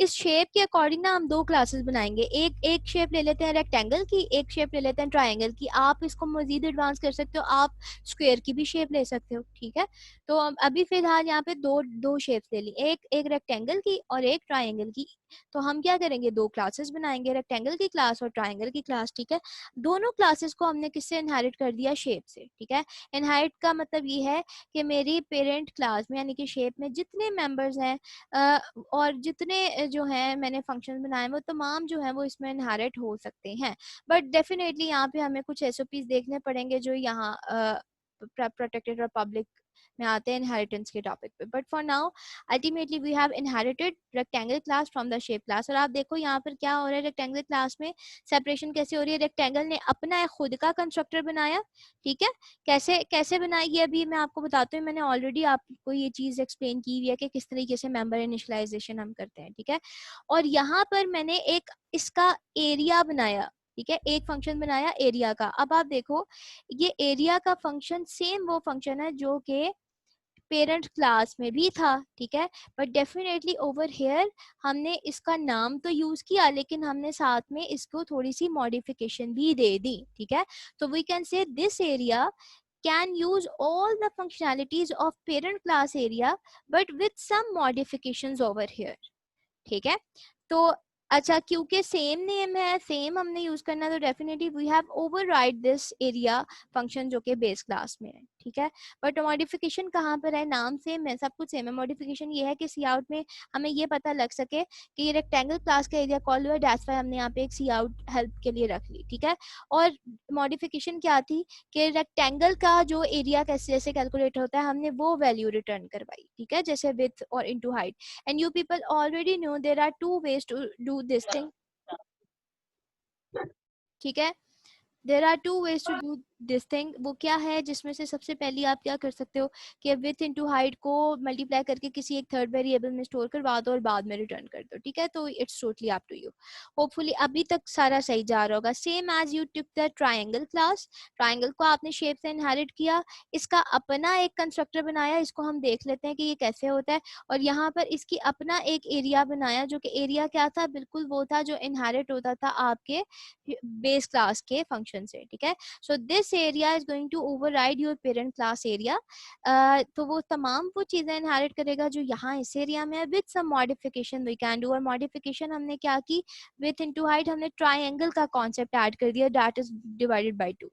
इस शेप के अकॉर्डिंग ना हम दो क्लासेस बनाएंगे, एक शेप ले लेते हैं रेक्टेंगल की, एक शेप ले लेते हैं ट्रायंगल की। आप इसको मजीद एडवांस कर सकते हो, आप स्क्वायर की भी शेप ले सकते हो, ठीक है। तो अभी फिलहाल यहाँ पे दो शेप्स ले ली, एक रेक्टेंगल की और एक ट्रायंगल की। तो हम क्या करेंगे, दो क्लासेस बनाएंगे, रेक्टेंगल की क्लास और ट्रायंगल की क्लास, ठीक है। दोनों क्लासेस को हमने किससे इनहेरिट कर दिया, शेप से, ठीक है। इनहेरिट का मतलब ये है कि मेरी पेरेंट क्लास में यानी कि शेप में जितने मेंबर्स हैं और जितने जो हैं मैंने फंक्शन बनाए वो तमाम जो हैं वो इसमें इनहेरिट हो सकते हैं। बट डेफिनेटली यहाँ पे हमें कुछ एसओपीज देखने पड़ेंगे जो यहाँ प्रोटेक्टेड और पब्लिक में आते हैं इनहेरिटेंस के टॉपिक पे। But for now ultimately we have inherited rectangle class from the shape class. और आप देखो यहाँ पर क्या हो रहा है, रेक्टेंगल क्लास में सेपरेशन कैसे हो रही है, रेक्टेंगल ने अपना एक खुद का कंस्ट्रक्टर बनाया, ठीक है। कैसे कैसे बनाई है अभी मैं आपको बताती हूँ, मैंने ऑलरेडी आपको ये चीज एक्सप्लेन की हुई है कि किस तरीके से मेंबर इनिशियलाइजेशन हम करते हैं, ठीक है। और यहाँ पर मैंने एक इसका एरिया बनाया, ठीक है, एक फंक्शन बनाया एरिया का। अब आप देखो ये एरिया का फंक्शन सेम वो फंक्शन है जो कि पेरेंट क्लास में भी था, ठीक है। बट डेफिनेटली ओवर हेयर हमने इसका नाम तो यूज किया लेकिन हमने साथ में इसको थोड़ी सी मॉडिफिकेशन भी दे दी, ठीक है। तो we can say this area can use all the functionalities of parent class area but with some modifications over here, ठीक है। तो अच्छा, क्योंकि सेम नेम है, सेम हमने यूज करना, तो definitely we have override this area function जो कि बेस क्लास में है, ठीक है। बट मॉडिफिकेशन कहाँ पर है, नाम सेम है, सब कुछ सेम है। मॉडिफिकेशन ये है कि सी आउट में हमें ये पता लग सके कि ये रेक्टेंगल क्लास का एरिया कॉल हुआ है, दैट्स व्हाई हमने यहाँ पे एक सी आउट हेल्प के लिए रख ली, ठीक है। और मॉडिफिकेशन क्या थी कि रेक्टेंगल का जो एरिया कैसे जैसे कैलकुलेट होता है हमने वो वैल्यू रिटर्न करवाई, ठीक है, जैसे विथ और into height. And you people already know there are two ways to do this thing, ठीक है। There are two ways to do this thing. वो क्या है, जिसमें से सबसे पहले आप क्या कर सकते हो कि विथ इनटू हाइट को मल्टीप्लाई करके किसी एक थर्ड वेरिएबल में स्टोर करवा दो और बाद में रिटर्न कर दो, ठीक है। तो it's totally up to you. Hopefully अभी तक सारा सही जा रहा होगा। Same as you took the triangle class, triangle को आपने शेप से इनहेरिट किया, इसका अपना एक कंस्ट्रक्टर बनाया, इसको हम देख लेते हैं कि ये कैसे होता है। और यहाँ पर इसकी अपना एक एरिया बनाया, जो कि एरिया क्या था, बिल्कुल वो था जो इनहेरिट होता था आपके बेस क्लास के फंक्शन से, ठीक है। So this area is going to override your parent class area. तो वो तमाम वो चीजें इनहेरिट करेगा जो यहाँ इस एरिया में है, with some modification we can do. और मॉडिफिकेशन हमने क्या की, विथ इनटू हाइट हमने ट्राइंगल का कॉन्सेप्ट ऐड कर दिया, दैट इज डिवाइडेड बाय 2,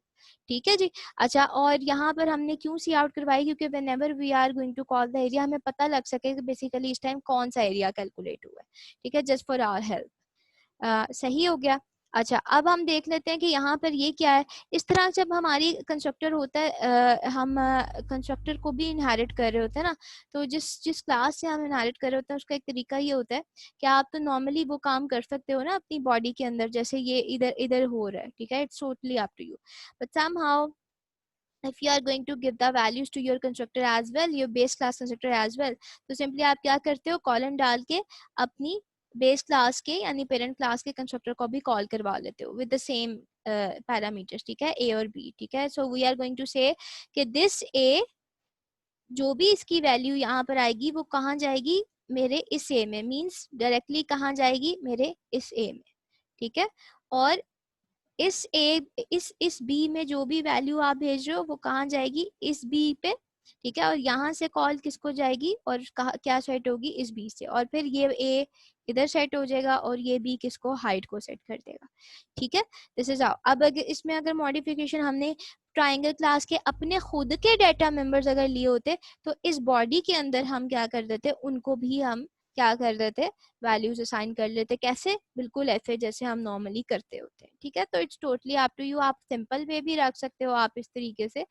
ठीक है जी। अच्छा, और यहाँ पर हमने क्यों सी आउट करवाई, क्योंकि whenever we are going to call the area हमें पता लग सके कि बेसिकली इस टाइम कौन सा एरिया कैलकुलेट हुआ है, ठीक है, जस्ट फॉर आवर हेल्प। सही हो गया। अच्छा, अब हम देख लेते हैं कि यहाँ पर ये क्या है। इस तरह जब हमारी कंस्ट्रक्टर होता है, हम कंस्ट्रक्टर को भी इनहेरिट कर रहे होते हैं ना, तो जिस जिस क्लास से हम इनहेरिट कर रहे होते हैं उसका एक तरीका ये होता है कि आप तो नॉर्मली वो काम कर सकते हो ना अपनी बॉडी के अंदर, जैसे ये इधर इधर हो रहा है, ठीक है, it's totally up to you. But somehow if you are going to give the values to your constructor as well, your base class constructor as well, तो simply आप क्या करते हो, कॉलन डाल के अपनी बेस क्लास के यानी पेरेंट क्लास के कंस्ट्रक्टर को भी कॉल करवा लेते हो विद द सेम पैरामीटर्स, ठीक है, ए और बी, ठीक है। So we are going to say कि दिस ए, जो भी इसकी वैल्यू यहाँ पर आएगी वो कहाँ जाएगी, मेरे इस ए में, मींस डायरेक्टली कहाँ जाएगी, मेरे इस ए में, ठीक है। और इस ए इस बी में जो भी वैल्यू आप भेज रहे हो वो कहाँ जाएगी, इस बी पे, ठीक है। और यहाँ से कॉल किसको जाएगी और क्या सेट होगी, इस बी से, और फिर ये ए इधर सेट हो जाएगा और ये बी किसको, हाइट को सेट कर देगा, ठीक है। This is how. अब अगर इसमें अगर मॉडिफिकेशन हमने ट्राइंगल क्लास के अपने खुद के डेटा मेंबर्स अगर लिए होते तो इस बॉडी के अंदर हम क्या कर देते, उनको भी हम क्या कर देते, वैल्यूज असाइन कर लेते। कैसे, बिल्कुल ऐसे जैसे हम नॉर्मली करते होते हैं, ठीक है। तो it's totally up to you. आप सिंपल वे भी रख सकते हो, आप इस तरीके से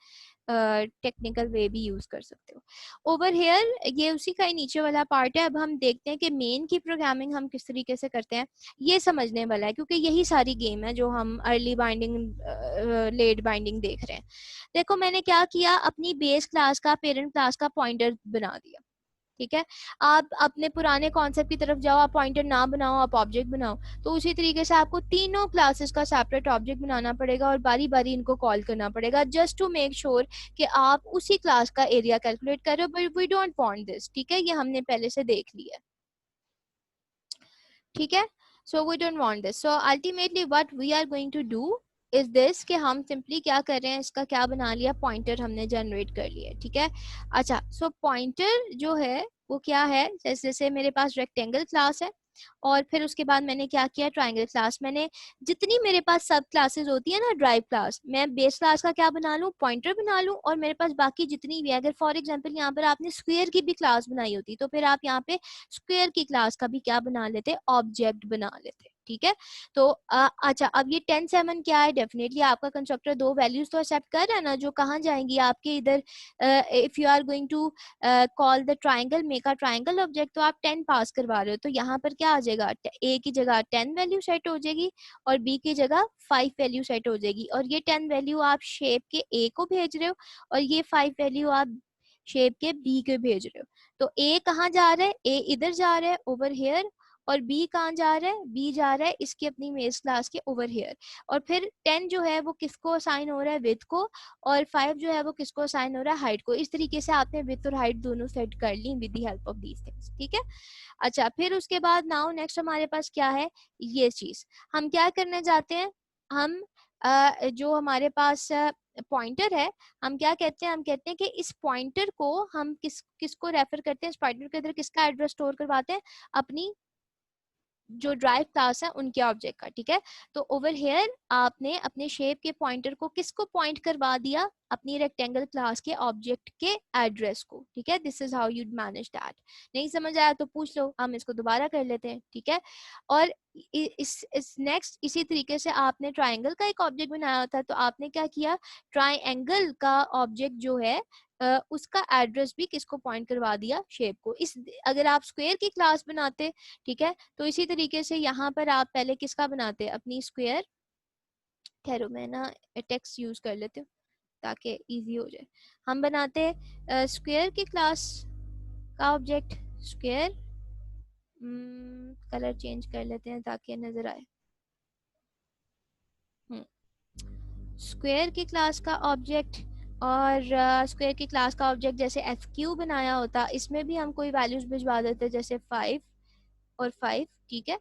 टेक्निकल वे भी यूज कर सकते हो। ओवर हेयर ये उसी का ही नीचे वाला पार्ट है। अब हम देखते हैं कि मेन की प्रोग्रामिंग हम किस तरीके से करते हैं, ये समझने वाला है, क्योंकि यही सारी गेम है जो हम अर्ली बाइंडिंग लेट बाइंडिंग देख रहे हैं। देखो मैंने क्या किया, अपनी बेस क्लास का पेरेंट क्लास का पॉइंटर बना दिया, ठीक है। आप अपने पुराने कॉन्सेप्ट की तरफ जाओ, आप पॉइंटर ना बनाओ, आप ऑब्जेक्ट बनाओ। तो उसी तरीके से आपको तीनों क्लासेस का सेपरेट ऑब्जेक्ट बनाना पड़ेगा और बारी बारी इनको कॉल करना पड़ेगा, जस्ट टू मेक श्योर कि आप उसी क्लास का एरिया कैलकुलेट कर रहे हो। But we don't want this, ठीक है, ये हमने पहले से देख लिया, ठीक है। So we don't want this. So ultimately what we are going to do is this, कि हम सिंपली क्या कर रहे हैं, इसका क्या बना लिया, पॉइंटर हमने जनरेट कर लिया, ठीक है। अच्छा, सो पॉइंटर जो है वो क्या है, जैसे जैसे मेरे पास रेक्टेंगल क्लास है और फिर उसके बाद मैंने क्या किया, ट्राइंगल क्लास। मैंने जितनी मेरे पास सब क्लासेस होती है ना, ड्राइव क्लास, मैं बेस क्लास का क्या बना लूँ, पॉइंटर बना लूँ, और मेरे पास बाकी जितनी भी, अगर फॉर एग्जांपल यहाँ पर आपने स्क्वायर की भी क्लास बनाई होती तो फिर आप यहाँ पे स्क्वायर की क्लास का भी क्या बना लेते, ऑब्जेक्ट बना लेते, ठीक है। तो अच्छा, अब ये 10-7 क्या है, डेफिनेटली आपका कंस्ट्रक्टर दो वैल्यूज तो एक्सेप्ट कर रहा है ना, जो कहाँ जाएंगी आपके इधर, if you are going to call the triangle, make a triangle object, तो आप 10 पास करवा रहे हो, तो यहाँ पर क्या आ जाएगा, ए की जगह 10 वैल्यू सेट हो जाएगी और बी की जगह 5 वैल्यू सेट हो जाएगी। और ये 10 वैल्यू आप शेप के ए को भेज रहे हो और ये 5 वैल्यू आप शेप के बी के भेज रहे हो। तो ए कहाँ जा रहा है, ए इधर जा रहा है ओवर हेयर, और बी कहाँ जा रहा है, बी जा रहा है इसकी अपनी बेस क्लास के ओवर हेयर। और फिर 10 जो है वो किसको असाइन हो रहा है, विड्थ को, और 5 जो है वो किसको असाइन हो रहा है, हाइट को। इस तरीके से आपने विड्थ और हाइट दोनों सेट कर ली with the help of these things, ठीक है। अच्छा, फिर उसके बाद नाउ नेक्स्ट हमारे पास क्या है, ये चीज हम क्या करने जाते हैं, हम जो हमारे पास पॉइंटर है, हम क्या कहते हैं, हम कहते हैं कि इस पॉइंटर को हम किसको रेफर करते हैं, इस पॉइंटर के अंदर किसका एड्रेस स्टोर करवाते हैं, अपनी जो ड्राइव क्लास है उनके ऑब्जेक्ट का, ठीक है। तो ओवर हेयर आपने अपने शेप के पॉइंटर को किसको पॉइंट करवा दिया, अपनी रेक्टेंगल क्लास के ऑब्जेक्ट के एड्रेस को, ठीक है। This is how you manage that. नहीं समझ आया तो पूछ लो, हम इसको दोबारा कर लेते हैं, ठीक है। और इस नेक्स्ट इसी तरीके से आपने ट्राइंगल का एक ऑब्जेक्ट बनाया होता, तो आपने क्या किया, ट्राइंगल का ऑब्जेक्ट जो है उसका एड्रेस भी किसको पॉइंट करवा दिया, शेप को। इस अगर आप स्क्वायर की क्लास बनाते, ठीक है, तो इसी तरीके से यहाँ पर आप पहले किसका बनाते, अपनी स्क्वायर ठहरो मैं ना टेक्स्ट यूज कर लेती हूँ ताकि इजी हो जाए। हम बनाते हैं स्क्वायर की क्लास का ऑब्जेक्ट स्क्वायर, कलर चेंज कर लेते हैं ताकि नजर आए। स्क्वायर की क्लास का ऑब्जेक्ट और स्क्वायर की क्लास का ऑब्जेक्ट जैसे एफ क्यू बनाया होता, इसमें भी हम कोई वैल्यूज भिजवा देते जैसे 5 और 5, ठीक है।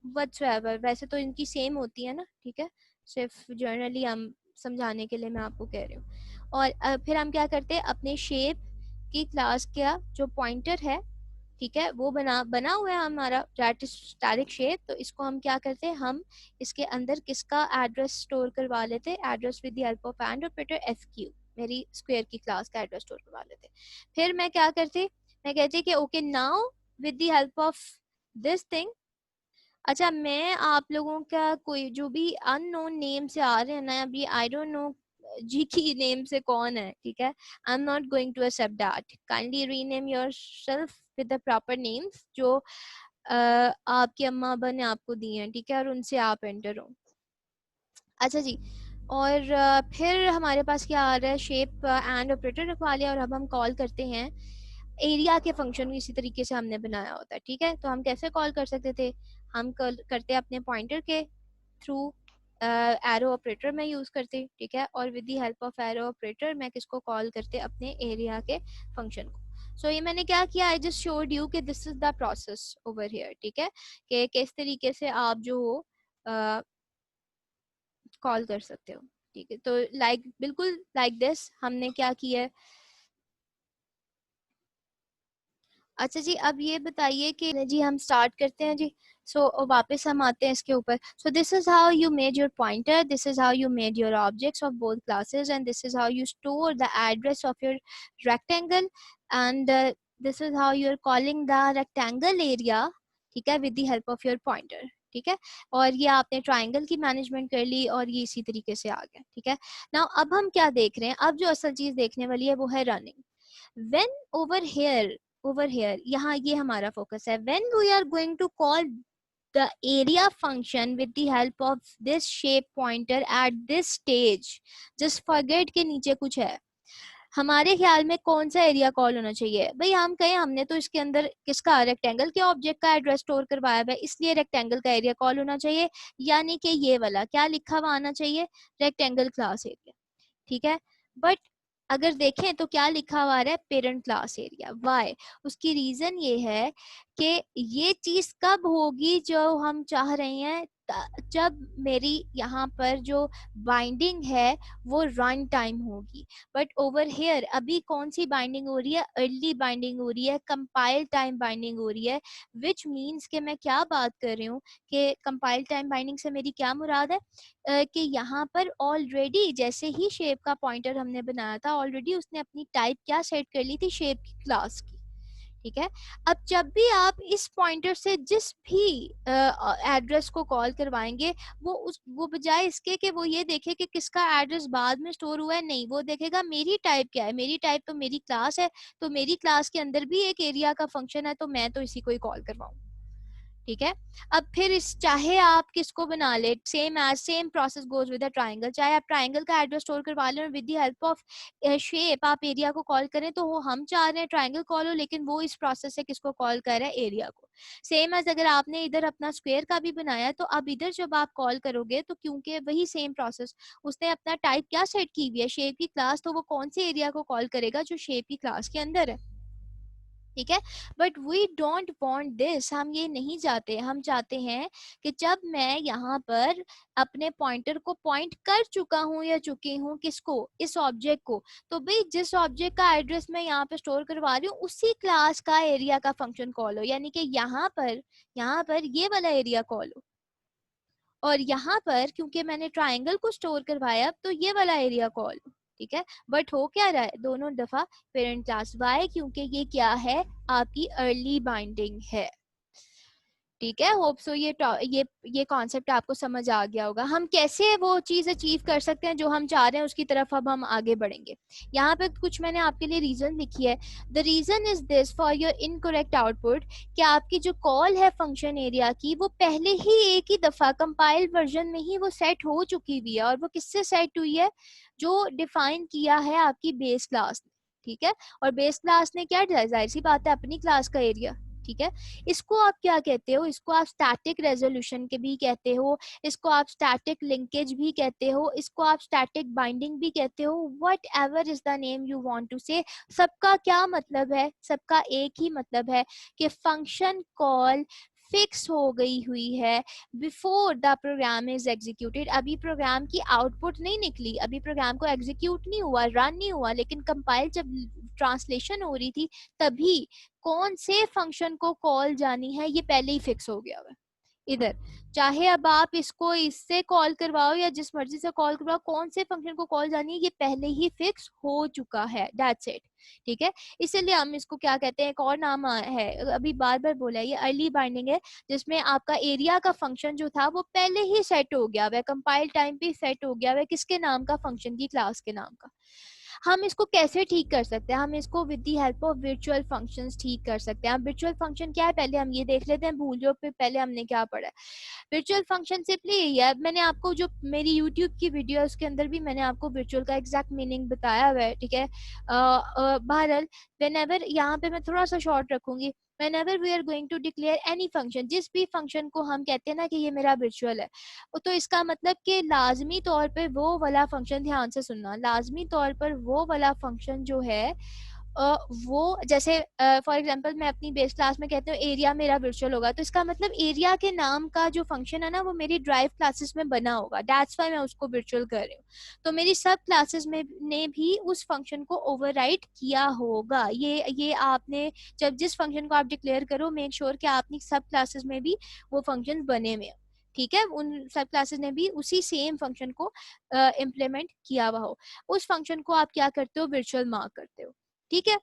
व्हाटसोएवर, वैसे तो इनकी सेम होती है ना, ठीक है, सिर्फ जनरली हम समझाने के लिए मैं आपको कह रही हूँ। और फिर हम क्या करते हैं, अपने शेप की क्लास का जो पॉइंटर है, ठीक है, वो बना हुआ है हमारा स्टैटिक शेप, तो इसको हम क्या करते हैं, हम इसके अंदर किसका एड्रेस स्टोर करवा लेते हैं, address with the help of and operator F Q, मेरी स्क्वायर की क्लास का एड्रेस स्टोर करवा लेते। फिर मैं क्या करती, मैं कहती कि okay now with the help of this thing, अच्छा मैं आप लोगों का कोई जो भी अननोन नेम से आ रहे हैं ना, अभी आई डोंट नो जी की नेम से कौन है, ठीक है, I am not going to accept that, kindly rename yourself with the proper names जो आपकी अम्मा अब्बा ने आपको दिए हैं, ठीक है, और उनसे आप एंटर हो। अच्छा जी, और फिर हमारे पास क्या आ रहा है, शेप एंड ऑपरेटर रखवा लिया, और अब हम कॉल करते हैं एरिया के फंक्शन को, इसी तरीके से हमने बनाया होता है, ठीक है। तो हम कैसे कॉल कर सकते थे, हम करते अपने पॉइंटर के थ्रू एरो ऑपरेटर में यूज करते, ठीक है, और with the help of arrow operator मैं किसको कॉल करते, अपने एरिया के फंक्शन को। सो ये मैंने क्या किया, आई जस्ट शोड यू कि this is the process over here, ठीक है, कि किस तरीके से आप जो हो कॉल कर सकते हो, ठीक है। तो बिल्कुल लाइक दिस हमने क्या किया है। अच्छा जी, अब ये बताइए कि जी हम स्टार्ट करते हैं जी। वापस हम आते हैं इसके ऊपर। So this is how you made your pointer, this is how you made your objects of both classes, and this is how you store the address of your rectangle, and this is how you are calling the rectangle area, ठीक है, with the help of your pointer, ठीक है। और ये आपने triangle की management कर ली, और ये इसी तरीके से आ गया, ठीक है। नाउ अब हम क्या देख रहे हैं, अब जो असल चीज देखने वाली है वो है रनिंग। व्हेन ओवर हेयर यहाँ ये हमारा फोकस है, when we are going to call the area function with the help of this shape pointer at this stage, just forget के नीचे कुछ है, हमारे ख्याल में कौन सा एरिया कॉल होना चाहिए भाई, हम कहें हमने तो इसके अंदर किसका रेक्टेंगल के ऑब्जेक्ट का एड्रेस स्टोर करवाया हुआ है, इसलिए रेक्टेंगल का एरिया कॉल होना चाहिए, यानी कि ये वाला क्या लिखा हुआ आना चाहिए, रेक्टेंगल क्लास एरिया, ठीक है। बट अगर देखें तो क्या लिखा हुआ है, पेरेंट क्लास एरिया। वाई, उसकी रीजन ये है कि ये चीज कब होगी जो हम चाह रहे हैं, जब मेरी यहाँ पर जो बाइंडिंग है वो रन टाइम होगी। बट ओवर हेयर अभी कौन सी बाइंडिंग हो रही है, अर्ली बाइंडिंग हो रही है, कंपाइल टाइम बाइंडिंग हो रही है, विच मीन्स के मैं क्या बात कर रही हूँ कि कंपाइल टाइम बाइंडिंग से मेरी क्या मुराद है, कि यहाँ पर ऑलरेडी जैसे ही शेप का पॉइंटर हमने बनाया था, ऑलरेडी उसने अपनी टाइप क्या सेट कर ली थी, शेप की क्लास की, ठीक है। अब जब भी आप इस पॉइंटर से जिस भी एड्रेस को कॉल करवाएंगे, वो बजाय इसके कि वो ये देखे कि किसका एड्रेस बाद में स्टोर हुआ है, नहीं, वो देखेगा मेरी टाइप क्या है, मेरी टाइप तो मेरी क्लास है, तो मेरी क्लास के अंदर भी एक एरिया का फंक्शन है, तो मैं तो इसी को ही कॉल करवाऊँ, ठीक है। अब फिर इस चाहे आप किसको बना ले, same process goes with the triangle, चाहे आप ट्राइंगल का एड्रेस स्टोर करवा लें और with the help of shape आप एरिया को कॉल करें, तो वो हम चाह रहे हैं ट्राइंगल कॉल हो, लेकिन वो इस प्रोसेस से किसको कॉल कर रहा है, एरिया को। सेम एज अगर आपने इधर अपना स्क्वायर का भी बनाया, तो अब इधर जब आप कॉल करोगे तो क्योंकि वही सेम प्रोसेस, उसने अपना टाइप क्या सेट की हुई है, शेप की क्लास, तो वो कौन से एरिया को कॉल करेगा, जो शेप की क्लास के अंदर है, ठीक है। But we don't want this, हम ये नहीं चाहते, हम चाहते हैं कि जब मैं यहाँ पर अपने पॉइंटर को पॉइंट कर चुका हूँ या चुकी हूँ, किसको, इस ऑब्जेक्ट को, तो भाई जिस ऑब्जेक्ट का एड्रेस मैं यहाँ पे स्टोर करवा रही हूँ उसी क्लास का एरिया का फंक्शन कॉल हो, यानी कि यहाँ पर ये वाला एरिया कॉल हो, और यहाँ पर क्योंकि मैंने ट्राइंगल को स्टोर करवाया तो ये वाला एरिया कॉल, ठीक है। बट हो क्या रहा है, दोनों दफा पेरेंट क्लास, वाई, क्योंकि ये क्या है, आपकी अर्ली बाइंडिंग है, ठीक है, होप सो ये कॉन्सेप्ट आपको समझ आ गया होगा। हम कैसे वो चीज़ अचीव कर सकते हैं जो हम चाह रहे हैं, उसकी तरफ अब हम आगे बढ़ेंगे। यहाँ पे कुछ मैंने आपके लिए रीज़न लिखी है। The reason is this for your incorrect output, कि आपकी जो कॉल है फंक्शन एरिया की, वो पहले ही एक ही दफ़ा कंपाइल वर्जन में ही वो सेट हो चुकी हुई है। और वो किससे सेट हुई है? जो डिफाइन किया है आपकी बेस क्लास ने, ठीक है। और बेस क्लास ने क्या, जाहिर सी बात है, अपनी क्लास का एरिया, ठीक है। इसको आप क्या कहते हो? इसको आप स्टैटिक रेजोल्यूशन के भी कहते हो, इसको आप स्टैटिक लिंकेज भी कहते हो, इसको आप स्टैटिक बाइंडिंग भी कहते हो, whatever is the name you want to say. सबका क्या मतलब है? सबका एक ही मतलब है कि फंक्शन कॉल फिक्स हो गई हुई है before the program is executed. अभी प्रोग्राम की आउटपुट नहीं निकली, अभी प्रोग्राम को एग्जीक्यूट नहीं हुआ, रन नहीं हुआ, लेकिन कंपाइल जब ट्रांसलेशन हो रही थी तभी कौन से फंक्शन को कॉल जानी है ये पहले ही फिक्स हो गया हुआ है इधर। चाहे अब आप इसको इससे कॉल करवाओ या जिस मर्जी से कॉल करवाओ, कौन से फंक्शन को कॉल जानी है ये पहले ही फिक्स हो चुका है, दैट्स इट, ठीक है। इसीलिए हम इसको क्या कहते हैं, एक और नाम है, अभी बार बार बोला है, ये अर्ली बाइंडिंग है, जिसमें आपका एरिया का फंक्शन जो था वो पहले ही सेट हो गया, वह कंपाइल टाइम पे सेट हो गया, वह किसके नाम का, फंक्शन की क्लास के नाम का। हम इसको कैसे ठीक कर सकते हैं? हम इसको with the help of virtual functions ठीक कर सकते हैं। वर्चुअल फंक्शन क्या है, पहले हम ये देख लेते हैं, भूल जाओ, पहले हमने क्या पढ़ा है। वर्चुअल फंक्शन सिंपली यही है, मैंने आपको जो मेरी यूट्यूब की वीडियो है उसके अंदर भी मैंने आपको वर्चुअल का एग्जैक्ट मीनिंग बताया हुआ है, ठीक है। बहरहाल व्हेनेवर, यहाँ पे मैं थोड़ा सा शॉर्ट रखूंगी, whenever we are going to declare any function, जिस भी फंक्शन को हम कहते हैं ना कि ये मेरा वर्चुअल है, तो इसका मतलब कि लाजमी तौर पे वो वाला फंक्शन, ध्यान से सुनना, लाजमी तौर पर वो वाला फंक्शन जो है वो, जैसे फॉर एग्जांपल मैं अपनी बेस क्लास में कहती हूँ एरिया मेरा वर्चुअल होगा, तो इसका मतलब एरिया के नाम का जो फंक्शन है ना वो मेरी ड्राइव क्लासेस में बना होगा, दैट्स व्हाई मैं उसको वर्चुअल कर रही हूँ। तो मेरी सब क्लासेस में ने भी उस फंक्शन को ओवरराइड किया होगा। ये आपने जब जिस फंक्शन को आप डिक्लेयर करो, मेक श्योर कि आपने सब क्लासेस में भी वो फंक्शन बने हुए हो, ठीक है। उन सब क्लासेस ने भी उसी सेम फंक्शन को इम्प्लीमेंट किया हुआ हो। उस फंक्शन को आप क्या करते हो, वर्चुअल मार्क करते हो, ठीक है।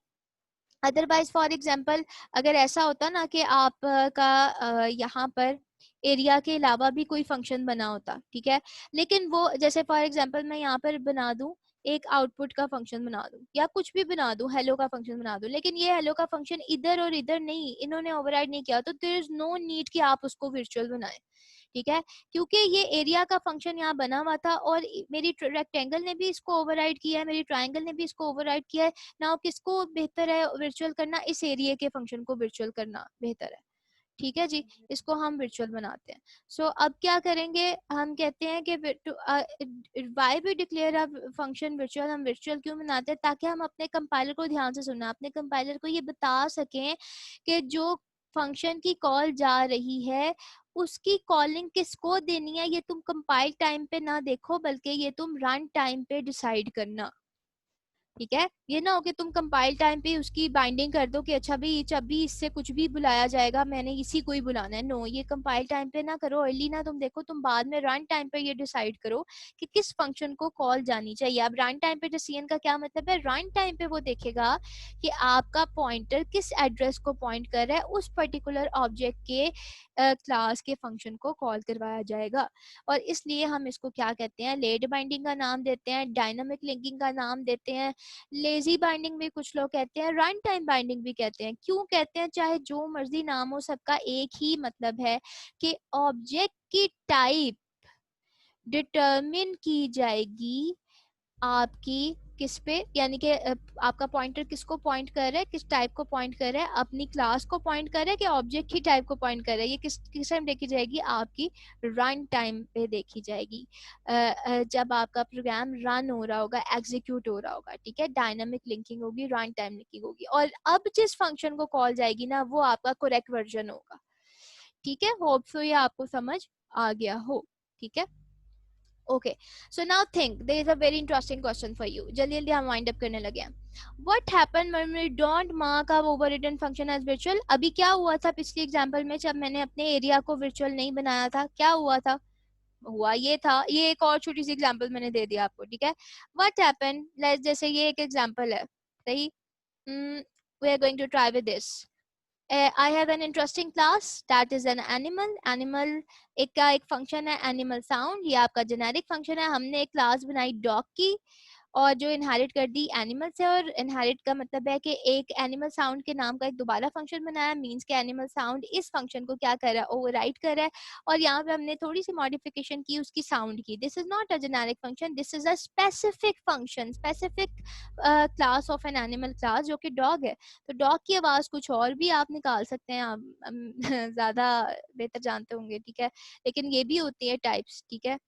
अदरवाइज फॉर एग्जांपल अगर ऐसा होता ना कि आप का यहाँ पर एरिया के अलावा भी कोई फंक्शन बना होता, ठीक है, लेकिन वो, जैसे फॉर एग्जांपल मैं यहाँ पर बना दूं एक आउटपुट का फंक्शन बना दूं या कुछ भी बना दूं, हेलो का फंक्शन बना दूं, लेकिन ये हेलो का फंक्शन इधर और इधर नहीं, इन्होंने ओवरराइड नहीं किया, तो देयर इज नो नीड कि आप उसको वर्चुअल बनाएं, ठीक है। क्योंकि ये एरिया का फंक्शन यहाँ बना हुआ था और मेरी रेक्टेंगल ने भी इसको ओवरराइड किया है, मेरी ट्रायंगल ने भी इसको ओवरराइड किया है। नाउ किसको बेहतर है वर्चुअल करना? इस एरिया के फंक्शन को वर्चुअल करना बेहतर है, ठीक है जी। इसको हम वर्चुअल बनाते हैं। सो अब क्या करेंगे, हम कहते हैं कि why we declare a function virtual, हम वर्चुअल क्यों बनाते हैं? ताकि हम अपने कंपाइलर को, ध्यान से सुनना, अपने कंपाइलर को ये बता सकें कि जो फंक्शन की कॉल जा रही है उसकी कॉलिंग किसको देनी है, ये तुम कंपाइल टाइम पे ना देखो, बल्कि ये तुम रन टाइम पे डिसाइड करना, ठीक है। ये ना हो कि तुम कंपाइल टाइम पे उसकी बाइंडिंग कर दो कि अच्छा भाई जब भी इससे कुछ भी बुलाया जाएगा मैंने इसी को ही बुलाना है। नो, ये कंपाइल टाइम पे ना करो, अर्ली ना तुम देखो, तुम बाद में रन टाइम पे ये डिसाइड करो कि किस फंक्शन को कॉल जानी चाहिए। अब रन टाइम पे डिसीजन का क्या मतलब है? रन टाइम पे वो देखेगा कि आपका पॉइंटर किस एड्रेस को पॉइंट कर रहा है, उस पर्टिकुलर ऑब्जेक्ट के क्लास के फंक्शन को कॉल करवाया जाएगा। और इसलिए हम इसको क्या कहते हैं, लेट बाइंडिंग का नाम देते हैं, डायनामिक लिंकिंग का नाम देते हैं, लेजी बाइंडिंग भी कुछ लोग कहते हैं, रन टाइम बाइंडिंग भी कहते हैं। क्यों कहते हैं? चाहे जो मर्जी नाम हो, सबका एक ही मतलब है कि ऑब्जेक्ट की टाइप डिटरमिन की जाएगी आपकी किस पे, यानी कि आपका पॉइंटर किसको पॉइंट कर रहा है, किस टाइप को पॉइंट कर रहा है, अपनी क्लास को पॉइंट कर रहा है कि ऑब्जेक्ट की टाइप को पॉइंट कर रहा है, ये किस टाइम देखी जाएगी? आपकी रन टाइम पे देखी जाएगी, जब आपका प्रोग्राम रन हो रहा होगा, एग्जीक्यूट हो रहा होगा, ठीक है। डायनामिक लिंकिंग होगी, रन टाइम लिंकिंग होगी, और अब जिस फंक्शन को कॉल जाएगी ना वो आपका करेक्ट वर्जन होगा, ठीक है। होप सो ये आपको समझ आ गया हो, ठीक है। Okay, so now think, there is a very interesting question for you. जल्दी जल्दी हम wind up करने लगे हैं. What happened when we don't mark our overridden function as virtual? अभी क्या हुआ था पिछली एग्जाम्पल में जब मैंने अपने एरिया को virtual नहीं बनाया था? क्या हुआ था? हुआ ये था, ये एक और छोटी सी एग्जाम्पल मैंने दे दिया आपको, ठीक है। What happened? जैसे ये एक एग्जाम्पल है, सही, we are going to try with this. I have an interesting class that is an animal. Animal एक का एक फंक्शन है animal sound, ये आपका जेनेरिक फंक्शन है. हमने एक क्लास बनाई डॉग की और जो इनहेरिट कर दी एनिमल से, और इनहेरिट का मतलब है कि एक एनिमल साउंड के नाम का एक दोबारा फंक्शन बनाया. मींस के एनिमल साउंड इस फंक्शन को क्या कर रहा है, ओवरराइड कर रहा है. और यहाँ पे हमने थोड़ी सी मॉडिफिकेशन की उसकी साउंड की. This is not a generic function, this is a specific function, specific class of an animal class जो कि डॉग है. तो डॉग की आवाज कुछ और भी आप निकाल सकते हैं, आप ज्यादा बेहतर जानते होंगे, ठीक है, लेकिन ये भी होती है टाइप्स, ठीक है.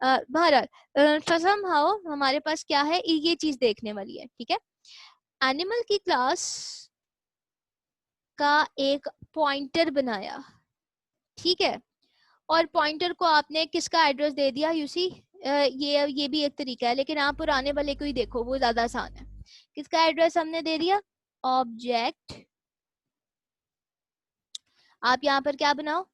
बहरहाल somehow हमारे पास क्या है, ये चीज देखने वाली है, ठीक है. एनिमल की क्लास का एक पॉइंटर बनाया, ठीक है, और पॉइंटर को आपने किसका एड्रेस दे दिया. यू सी ये भी एक तरीका है, लेकिन आप पुराने वाले को ही देखो, वो ज्यादा आसान है. किसका एड्रेस हमने दे दिया, ऑब्जेक्ट. आप यहाँ पर क्या बनाओ,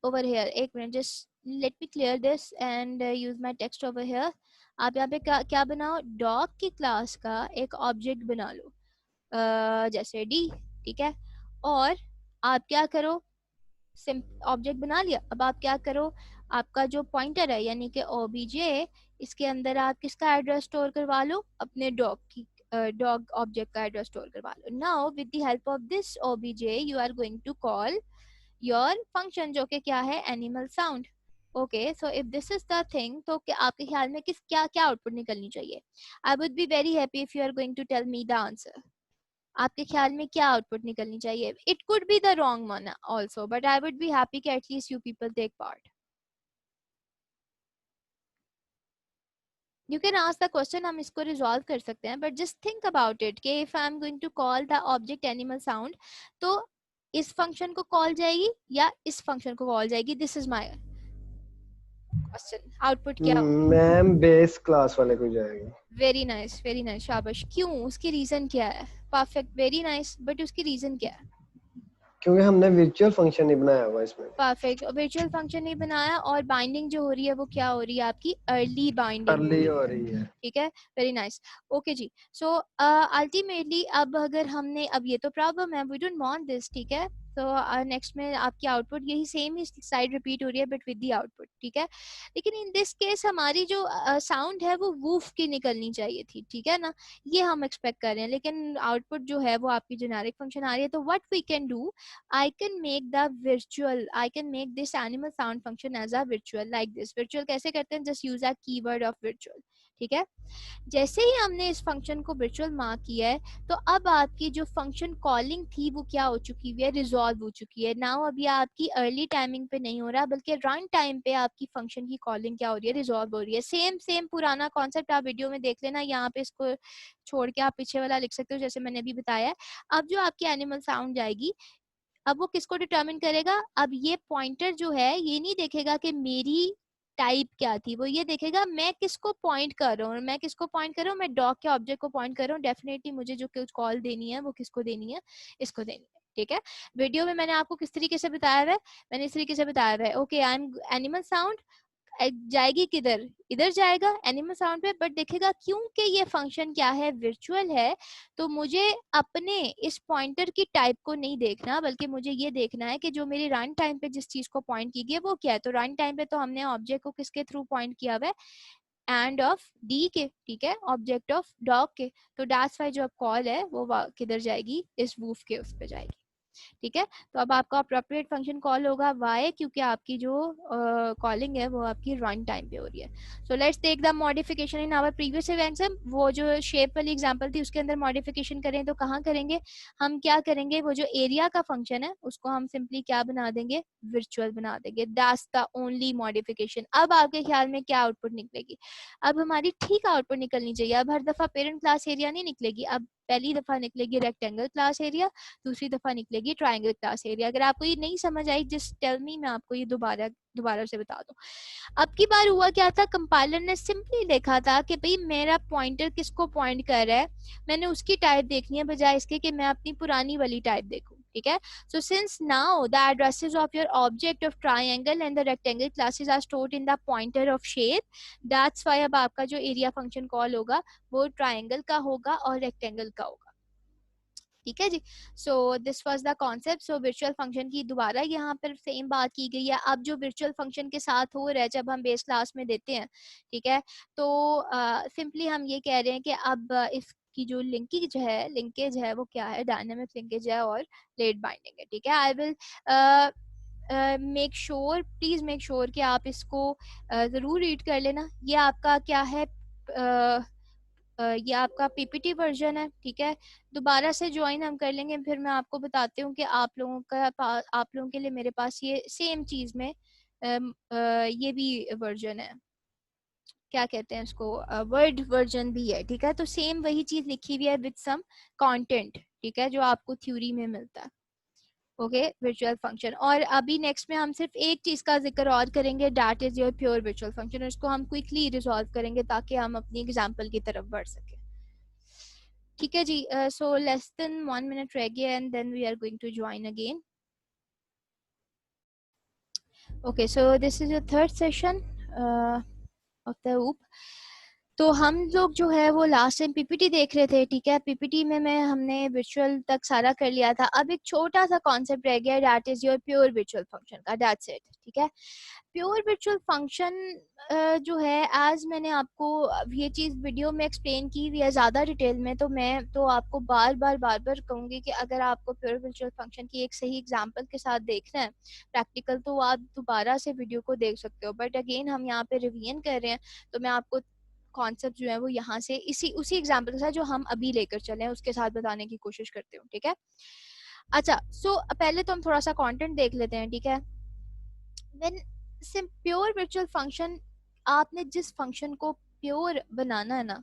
ओवर हेयर, एक minute, just let me clear this and use my text over here. आप यहाँ पे क्या बनाओ, डॉग की क्लास का एक ऑब्जेक्ट बना लो, जैसे डी, ठीक है. और आप क्या करो, ऑब्जेक्ट बना लिया. अब आप क्या करो, आपका जो पॉइंटर है यानी कि ओबीजे, इसके अंदर आप किसका एड्रेस स्टोर करवा लो, अपने डॉग की डॉग ऑब्जेक्ट का एड्रेस स्टोर करवा लो. Now with the help of this OBJ you are going to call your function जो कि क्या है, animal sound. Okay, so if this is the thing, तो क्या आपके ख्याल में किस क्या क्या आउटपुट निकलनी चाहिए. I would be very happy if you are going to tell me the answer. आपके ख्याल में क्या आउटपुट निकलनी चाहिए. It could be the wrong one also, but I would be happy कि at least you people take part. You can ask the question, हम इसको resolve कर सकते हैं, but just think about it कि if I am going to call the object animal sound, तो इस function को कॉल जाएगी या इस फंक्शन को कॉल जाएगी. This is my question. Output क्या होगी. मैम बेस क्लास वाले को जाएगा. वेरी नाइस, शाबाश. क्यों, उसकी रीजन क्या है. परफेक्ट, वेरी नाइस, बट उसकी रीजन क्या है. क्योंकि हमने वर्चुअल फंक्शन नहीं बनाया हुआ इसमें. परफेक्ट, वर्चुअल फंक्शन नहीं बनाया, और बाइंडिंग जो हो रही है वो क्या हो रही है, आपकी अर्ली बाइंडिंग अर्ली हो रही है. ठीक है. Very nice. ओके जी. सो अल्टीमेटली अब अगर हमने, अब ये तो प्रॉब्लम है, वी डोंट वांट दिस, ठीक है. तो नेक्स्ट में आपकी आउटपुट यही सेम ही साइड रिपीट हो रही है, बट विद द आउटपुट, ठीक है. लेकिन इन दिस केस हमारी जो साउंड है वो वूफ की निकलनी चाहिए थी, ठीक है ना. ये हम एक्सपेक्ट कर रहे हैं, लेकिन आउटपुट जो है वो आपकी जेनेरिक फंक्शन आ रही है. तो what we can do, I can make the virtual, I can make this animal sound function as a virtual like this. Virtual कैसे करते हैं, just use a keyword of virtual, ठीक है. जैसे ही हमने इस फंक्शन को virtual मार्क किया है, तो अब आपकी जो फंक्शन कॉलिंग थी वो क्या हो चुकी है, रिजॉल्व हो चुकी है. नाउ अभी आपकी अर्ली टाइमिंग पे नहीं हो रहा, बल्कि रन टाइम पे आपकी फंक्शन की कॉलिंग क्या हो रही है, रिजॉल्व हो रही है. सेम पुराना कॉन्सेप्ट आप वीडियो में देख लेना, यहाँ पे इसको छोड़ के आप पीछे वाला लिख सकते हो जैसे मैंने अभी बताया है. अब जो आपकी एनिमल साउंड जाएगी, अब वो किसको डिटरमिन करेगा, अब ये पॉइंटर जो है ये नहीं देखेगा कि मेरी टाइप क्या थी, वो ये देखेगा मैं किसको पॉइंट कर रहा हूँ. मैं किसको पॉइंट कर रहा हूँ, मैं डॉग के ऑब्जेक्ट को पॉइंट कर रहा हूँ. डेफिनेटली मुझे जो कॉल देनी है वो किसको देनी है, इसको देनी है, ठीक है. वीडियो में मैंने आपको किस तरीके से बताया हुआ है, मैंने इस तरीके से बताया हुआ है. Okay, I am animal sound जाएगी किधर, इधर जाएगा एनिमल साउंड पे, बट देखेगा क्योंकि ये फंक्शन क्या है, वर्चुअल है, तो मुझे अपने इस पॉइंटर की टाइप को नहीं देखना, बल्कि मुझे ये देखना है कि जो मेरी रन टाइम पे जिस चीज को पॉइंट की गई है वो क्या है. तो रन टाइम पे तो हमने ऑब्जेक्ट को किसके थ्रू पॉइंट किया हुआ है, एंड ऑफ डी के, ठीक है, ऑब्जेक्ट ऑफ डॉग के. तो दैट्स व्हाई जो अब कॉल है वो किधर जाएगी, इस वूफ के उस पे जाएगी, ठीक है. तो अब आपका अप्रोप्रिएट फंक्शन कॉल होगा वाई, क्योंकि आपकी जो कॉलिंग है वो आपकी रन टाइम पे हो रही है. So let's take the modification in our previous example. वो जो शेप वाली एग्जांपल थी उसके अंदर मॉडिफिकेशन करें तो कहाँ करेंगे, हम क्या करेंगे, वो जो एरिया का फंक्शन है उसको हम सिंपली क्या बना देंगे, वर्चुअल बना देंगे. That's the only modification. अब आपके ख्याल में क्या आउटपुट निकलेगी, अब हमारी ठीक आउटपुट निकलनी चाहिए. अब हर दफा पेरेंट क्लास एरिया नहीं निकलेगी, अब पहली दफा निकलेगी रेक्टेंगल क्लास एरिया, दूसरी दफा निकलेगी ट्रायंगल क्लास एरिया. अगर आपको ये नहीं समझ आई, जस्ट टेल मी, मैं आपको ये दोबारा से बता दूं. अब की बार हुआ क्या था, कंपाइलर ने सिंपली देखा था कि भाई मेरा पॉइंटर किसको पॉइंट कर रहा है, मैंने उसकी टाइप देखनी है बजाय इसके कि मैं अपनी पुरानी वाली टाइप देखूं, ठीक है. So since now the addresses of your object of triangle and the rectangle classes are stored in the pointer of shape, that's why अब आपका जो area function call होगा वो triangle का होगा और rectangle का होगा, ठीक है जी। So this was the concept. So virtual function की दोबारा यहाँ पर सेम बात की गई है। अब जो वर्चुअल फंक्शन के साथ हो रहा है जब हम बेस क्लास में देते हैं, ठीक है, तो सिंपली हम ये कह रहे हैं कि अब इसकी जो लिंकेज है वो क्या है, डायनामिक लिंकेज है और लेट बाइंडिंग है, ठीक है। I will please make sure कि आप इसको ज़रूर रीड कर लेना। ये आपका क्या है, ये आपका पीपीटी वर्जन है, ठीक है। दोबारा से ज्वाइन हम कर लेंगे, फिर मैं आपको बताती हूँ कि आप लोगों के लिए मेरे पास ये सेम चीज़ में ये भी वर्जन है, क्या कहते हैं इसको, वर्ड वर्जन भी है, ठीक है। तो सेम वही चीज़ लिखी हुई है विद सम कंटेंट, ठीक है, जो आपको थ्योरी में मिलता है। Okay, virtual function. और अभी नेक्स्ट में हम सिर्फ एक चीज़ का जिक्र और करेंगे, that is your pure virtual function. इसको हम क्विकली रिजॉल्व करेंगे ताकि हम अपनी एग्जांपल की तरफ बढ़ सके, ठीक है जी। सो लेस देन 1 मिनट रह गया and then we are going to join again. Okay, so this is your third session of the OOP. तो हम लोग जो है वो लास्ट टाइम पीपीटी देख रहे थे, ठीक है। पीपीटी में हमने विजुअल तक सारा कर लिया था। अब एक छोटा सा कॉन्सेप्ट रह गया, that is your pure visual function का, दैट्स इट, ठीक है। प्योर विजुअल फंक्शन जो है, एज मैंने आपको ये चीज़ वीडियो में एक्सप्लेन की हुई है ज़्यादा डिटेल में, तो मैं तो आपको बार बार कहूँगी कि अगर आपको प्योर विजुअल फंक्शन की एक सही एग्जांपल के साथ देखना है प्रैक्टिकल, तो आप दोबारा से वीडियो को देख सकते हो। बट अगेन हम यहाँ पे रिवीजन कर रहे हैं, तो मैं आपको कॉन्सेप्ट जो है वो यहाँ से उसी एग्जांपल के साथ जो हम अभी लेकर चले हैं उसके साथ बताने की कोशिश करते हूँ, ठीक है। अच्छा, सो पहले तो हम थोड़ा सा कंटेंट देख लेते हैं, ठीक है। व्हेन प्योर वर्चुअल फंक्शन, आपने जिस फंक्शन को प्योर बनाना है ना,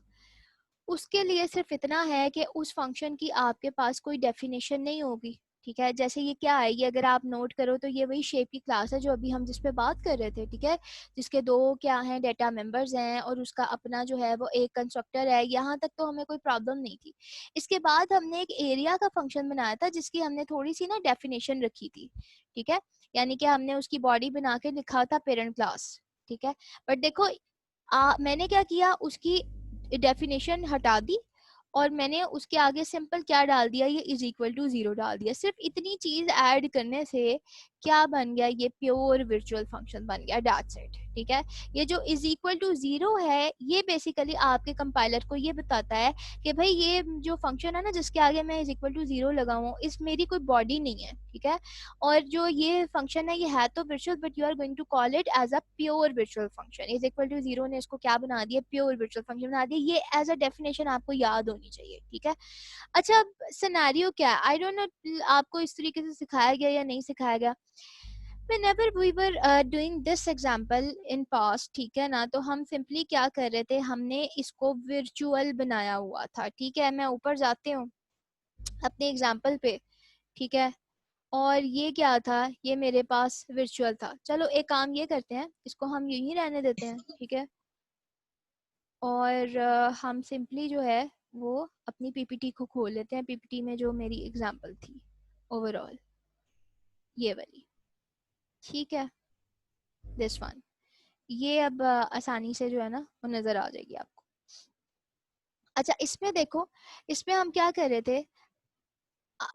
उसके लिए सिर्फ इतना है कि उस फंक्शन की आपके पास कोई डेफिनेशन नहीं होगी, ठीक है। जैसे ये क्या है, ये अगर आप नोट करो तो ये वही शेप की क्लास है जो अभी हम जिस पे बात कर रहे थे, ठीक है, जिसके दो क्या हैं, डेटा मेंबर्स हैं और उसका अपना जो है वो एक कंस्ट्रक्टर है। यहाँ तक तो हमें कोई प्रॉब्लम नहीं थी। इसके बाद हमने एक एरिया का फंक्शन बनाया था जिसकी हमने थोड़ी सी ना डेफिनेशन रखी थी, ठीक है, यानी कि हमने उसकी बॉडी बना के लिखा था पेरेंट क्लास, ठीक है। बट देखो मैंने क्या किया, उसकी डेफिनेशन हटा दी और मैंने उसके आगे सिंपल क्या डाल दिया, ये इज इक्वल टू 0 डाल दिया। सिर्फ इतनी चीज ऐड करने से क्या बन गया, ये प्योर वर्चुअल फंक्शन बन गया, दैट्स इट, ठीक है। ये जो इज इक्वल टू 0 है, ये बेसिकली आपके कंपाइलर को ये बताता है कि भाई ये जो फंक्शन है ना जिसके आगे मैं इज इक्वल टू 0 लगाऊं, इस मेरी कोई बॉडी नहीं है, ठीक है। और जो ये फंक्शन है ये है तो virtual, but you are going to call it as a pure virtual function. Is equal to 0 ने इसको क्या बना दिया, प्योर वर्चुअल फंक्शन बना दिया। ये एज अ डेफिनेशन आपको याद होनी चाहिए, ठीक है। अच्छा, सिनेरियो क्या है, आई डोंट नो आपको इस तरीके से सिखाया गया या नहीं सिखाया गया। Whenever we were doing this example in past, ठीक है ना, तो हम सिंपली क्या कर रहे थे, हमने इसको वर्चुअल बनाया हुआ था, ठीक है। मैं ऊपर जाती हूँ अपने एग्जाम्पल पे, ठीक है, और ये क्या था, ये मेरे पास वर्चुअल था। चलो एक काम ये करते हैं, इसको हम यूं ही रहने देते हैं, ठीक है। और हम सिंपली जो है वो अपनी पीपीटी को खोल लेते हैं, पीपीटी में जो मेरी एग्जाम्पल थी ओवरऑल, ये वाली, ठीक है, दिस वन। ये अब आसानी से जो है ना वो नजर आ जाएगी आपको। अच्छा, इसमें देखो, इसमें हम क्या कर रहे थे,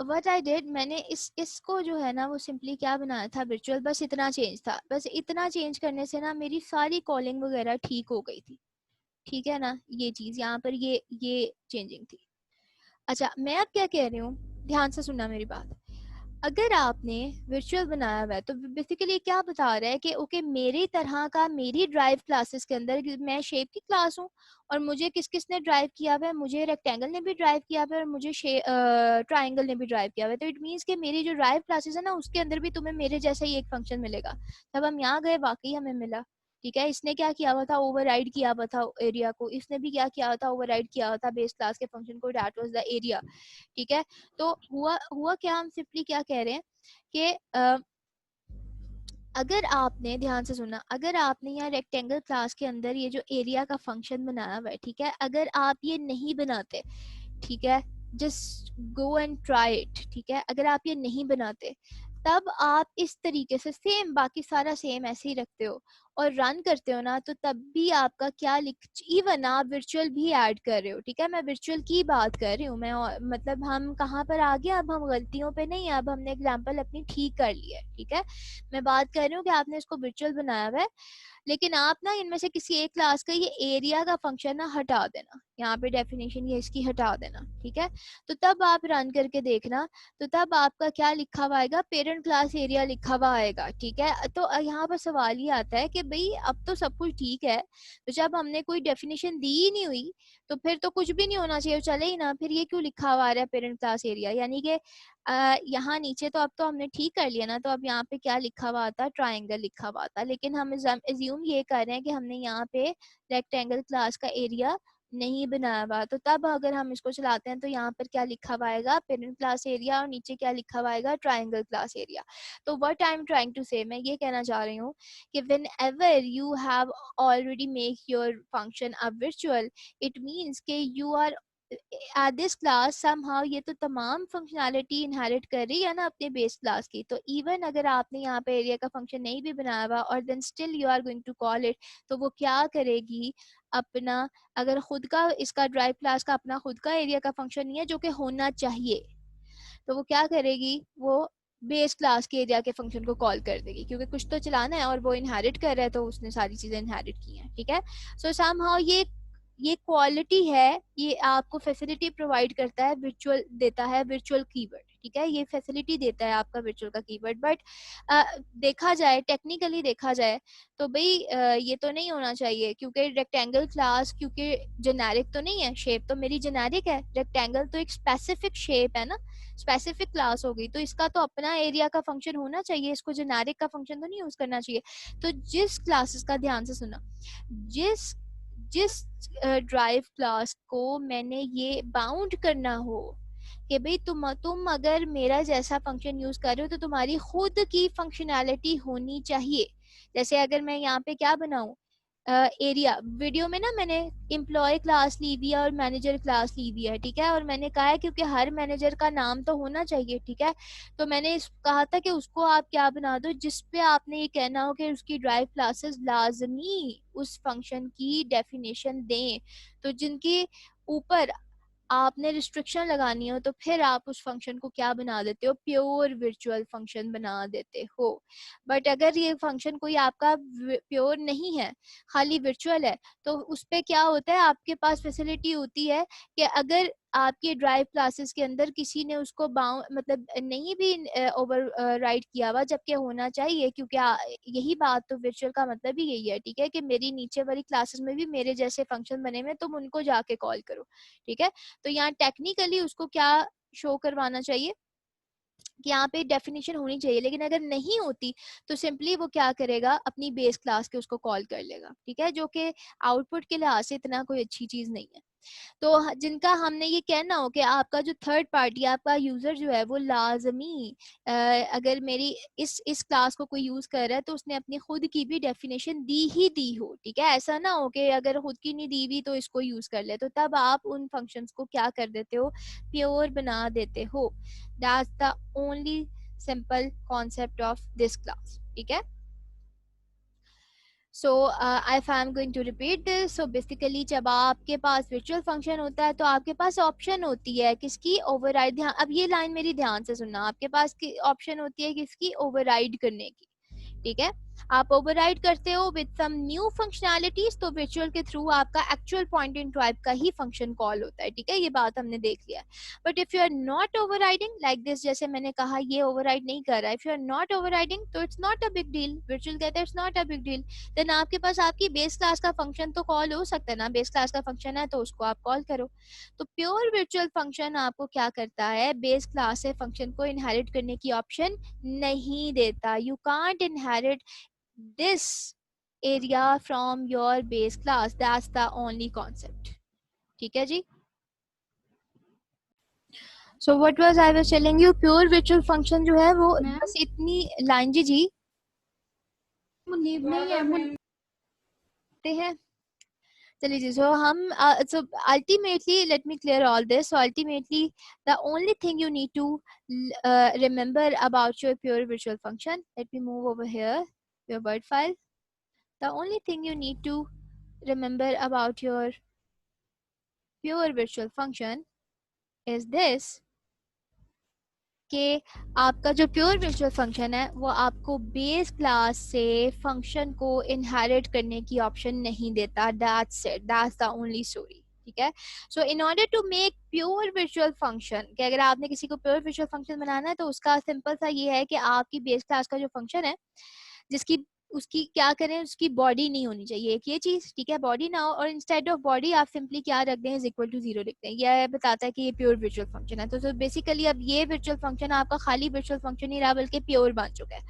व्हाट आई डिड, मैंने इसको जो है ना वो सिंपली क्या बनाया था, वर्चुअल, बस इतना चेंज था। बस इतना चेंज करने से ना मेरी सारी कॉलिंग वगैरह ठीक हो गई थी, ठीक है ना। ये चीज यहाँ पर ये चेंजिंग थी। अच्छा, मैं अब क्या कह रही हूँ, ध्यान से सुनना मेरी बात। अगर आपने वर्चुअल बनाया हुआ है तो बेसिकली क्या बता रहा है कि ओके, मेरी तरह का, मेरी ड्राइव क्लासेस के अंदर मैं शेप की क्लास हूँ और मुझे किस किस ने ड्राइव किया हुआ है, मुझे रेक्टेंगल ने भी ड्राइव किया हुआ है और मुझे ट्राइंगल ने भी ड्राइव किया हुआ है। तो इट मीन्स कि मेरी जो ड्राइव क्लासेस है ना उसके अंदर भी तुम्हें मेरे जैसा ही एक फंक्शन मिलेगा। तब हम यहाँ गए, वाकई हमें मिला, ठीक है। इसने क्या किया हुआ था, ओवरराइड किया हुआ था एरिया को। इसने भी क्या किया हुआ था, ओवरराइड किया हुआ था बेस क्लास के फंक्शन को, दैट वाज द एरिया, ठीक है। तो हुआ क्या, हम सिंपली क्या कह रहे हैं कि अगर आपने ध्यान से सुना, अगर आपने यहाँ रेक्टेंगल क्लास के अंदर ये जो एरिया का फंक्शन बनाया हुआ है, ठीक है, अगर आप ये नहीं बनाते, ठीक है, just go and try it, ठीक है, अगर आप ये नहीं बनाते तब आप इस तरीके से सेम, बाकी सारा सेम ऐसे ही रखते हो और रन करते हो ना, तो तब भी आपका क्या लिख, इवन आप वर्चुअल भी ऐड कर रहे हो, ठीक है, मैं वर्चुअल की बात कर रही हूँ मैं, मतलब हम कहाँ पर आ गए, अब हम गलतियों पे नहीं, अब हमने एग्जाम्पल अपनी ठीक कर ली है, ठीक है। मैं बात कर रही हूँ कि आपने इसको वर्चुअल बनाया हुआ है, लेकिन आप ना इनमें से किसी एक क्लास का ये एरिया का फंक्शन ना हटा देना, यहाँ पे डेफिनेशन ये इसकी हटा देना, ठीक है। तो तब आप रन करके देखना, तो तब आपका क्या लिखा हुआ आएगा, पेरेंट क्लास एरिया लिखा हुआ आएगा, ठीक है। तो यहाँ पर सवाल ये आता है कि भाई अब तो सब कुछ ठीक है, तो जब हमने कोई डेफिनेशन दी ही नहीं हुई तो फिर तो कुछ भी नहीं होना चाहिए, चले ही ना, फिर ये क्यों लिखा हुआ आ रहा है पेरेंट क्लास एरिया, यानी कि यहाँ नीचे तो अब तो हमने ठीक कर लिया ना, तो अब यहाँ पे क्या लिखा हुआ था, ट्राइंगल लिखा हुआ था, लेकिन हम एज्यूम ये कर रहे हैं कि हमने यहाँ पे रेक्टेंगल क्लास का एरिया नहीं बनाया हुआ, तो तब अगर हम इसको चलाते हैं तो यहाँ पर क्या लिखा हुआ आएगा, पेरेंट क्लास एरिया, और नीचे क्या लिखा हुआ आएगा, ट्राइंगल क्लास एरिया। तो what I am trying to say, मैं ये कहना चाह रही हूँ कि whenever you have already make your function a virtual, it means के you are at this class somehow ये तो तमाम फंक्शनैलिटी इनहेरिट कर रही है ना अपने बेस क्लास की। तो इवन अगर आपने यहाँ पे एरिया का फंक्शन नहीं भी बनाया हुआ और then still you are going to call it, तो वो क्या करेगी अपना, अगर खुद का इसका ड्राइव क्लास का अपना खुद का एरिया का फंक्शन नहीं है जो कि होना चाहिए, तो वो क्या करेगी, वो बेस क्लास के एरिया के फंक्शन को कॉल कर देगी, क्योंकि कुछ तो चलाना है और वो इनहेरिट कर रहा है तो उसने सारी चीजें इनहेरिट की हैं, ठीक है। सो समहाउ ये क्वालिटी है, ये आपको फैसिलिटी प्रोवाइड करता है, वर्चुअल देता है वर्चुअल कीवर्ड, ठीक है, ये फैसिलिटी देता है आपका वर्चुअल का कीवर्ड। बट देखा जाए, टेक्निकली देखा जाए तो भाई ये तो नहीं होना चाहिए, क्योंकि रेक्टेंगल क्लास क्योंकि जेनेरिक तो नहीं है, शेप तो मेरी जेनेरिक है, रेक्टेंगल तो एक स्पेसिफिक शेप है ना, स्पेसिफिक क्लास होगी, तो इसका तो अपना एरिया का फंक्शन होना चाहिए, इसको जेनेरिक का फंक्शन तो नहीं यूज करना चाहिए। तो जिस क्लासेस का, ध्यान से सुना, जिस जिस ड्राइव क्लास को मैंने ये बाउंड करना हो कि भाई तुम अगर मेरा जैसा फंक्शन यूज कर रहे हो तो तुम्हारी खुद की फंक्शनैलिटी होनी चाहिए। जैसे अगर मैं यहाँ पे क्या बनाऊं, एरिया, वीडियो में ना मैंने एम्प्लॉय क्लास ली हुई है और मैनेजर क्लास ली हुई है, ठीक है, और मैंने कहा है क्योंकि हर मैनेजर का नाम तो होना चाहिए, ठीक है, तो मैंने कहा था कि उसको आप क्या बना दो जिस पे आपने ये कहना हो कि उसकी ड्राइव क्लासेस लाजमी उस फंक्शन की डेफिनेशन दें, तो जिनकी ऊपर आपने रिस्ट्रिक्शन लगानी हो तो फिर आप उस फंक्शन को क्या बना देते हो, प्योर वर्चुअल फंक्शन बना देते हो। बट अगर ये फंक्शन कोई आपका प्योर नहीं है, खाली वर्चुअल है, तो उस पे क्या होता है, आपके पास फैसिलिटी होती है कि अगर आपके ड्राइव क्लासेस के अंदर किसी ने उसको मतलब नहीं भी ओवर राइड किया हुआ, जबकि होना चाहिए, क्योंकि यही बात तो वर्चुअल का मतलब ही यही है, ठीक है, कि मेरी नीचे वाली क्लासेस में भी मेरे जैसे फंक्शन बने हुए, तुम उनको जाके कॉल करो, ठीक है। तो यहाँ टेक्निकली उसको क्या शो करवाना चाहिए कि यहाँ पे डेफिनेशन होनी चाहिए, लेकिन अगर नहीं होती तो सिंपली वो क्या करेगा, अपनी बेस क्लास के उसको कॉल कर लेगा, ठीक है, जो कि आउटपुट के लिहाज से इतना कोई अच्छी चीज नहीं है। तो जिनका हमने ये कहना हो कि आपका जो थर्ड पार्टी, आपका यूजर जो है वो लाजमी अगर मेरी इस क्लास को कोई यूज कर रहा है तो उसने अपनी खुद की भी डेफिनेशन दी ही दी हो, ठीक है, ऐसा ना हो कि अगर खुद की नहीं दी हुई तो इसको यूज कर ले, तो तब आप उन फंक्शंस को क्या कर देते हो, प्योर बना देते हो। That's the only simple concept of this class, ठीक है। सो if I'm going to repeat this, so basically जब आपके पास virtual function होता है तो आपके पास ऑप्शन होती है किसकी, ओवरराइड। ध्यान, अब ये लाइन मेरी ध्यान से सुनना, आपके पास ऑप्शन होती है किसकी, ओवरराइड करने की, ठीक है। आप ओवरराइड करते हो विद सम न्यू फंक्शनैलिटीज, तो वर्चुअल के थ्रू आपका एक्चुअल पॉइंट इन टाइप का ही फंक्शन कॉल होता है, ठीक है, ये बात हमने देख लिया। But if you are not overriding like this, जैसे मैंने कहा ये ओवरराइड नहीं कर रहा है, if you are not overriding तो it's not a big deal, virtual कहता है it's not a big deal, then आपके पास आपकी बेस क्लास का फंक्शन तो कॉल हो सकता है ना, बेस क्लास का फंक्शन है तो उसको आप कॉल करो। तो प्योर वर्चुअल फंक्शन आपको क्या करता है, बेस क्लास से फंक्शन को इनहेरिट करने की ऑप्शन नहीं देता। You can't inherit this area from your base class, that's the only concept, ठीक है जी। so what was I was telling you, pure virtual function जो है वो बस इतनी लाइन जी हैं, चलिए जी। so हम so ultimately let me clear all this, so ultimately the only thing you need to remember about your pure virtual function, let me move over here your word file, The only thing you need to remember about your pure virtual function is this, कि आपका जो pure virtual function है वो आपको base class से function को inherit करने की ऑप्शन नहीं देता. That's it, that's the only story. ठीक है. So in order to make pure virtual function, कि अगर आपने किसी को प्योर वर्चुअल फंक्शन बनाना है तो उसका सिंपल सा ये है कि आपकी बेस क्लास का जो फंक्शन है जिसकी उसकी क्या करें, उसकी बॉडी नहीं होनी चाहिए, एक ये चीज. ठीक है, बॉडी ना हो, और इंस्टेड ऑफ बॉडी आप सिंपली क्या रख दें, इज इक्वल टू 0 लिखते हैं. यह बताता है कि ये प्योर वर्चुअल फंक्शन है. तो बेसिकली अब ये वर्चुअल फंक्शन आपका खाली वर्चुअल फंक्शन नहीं रहा बल्कि प्योर बन चुका है.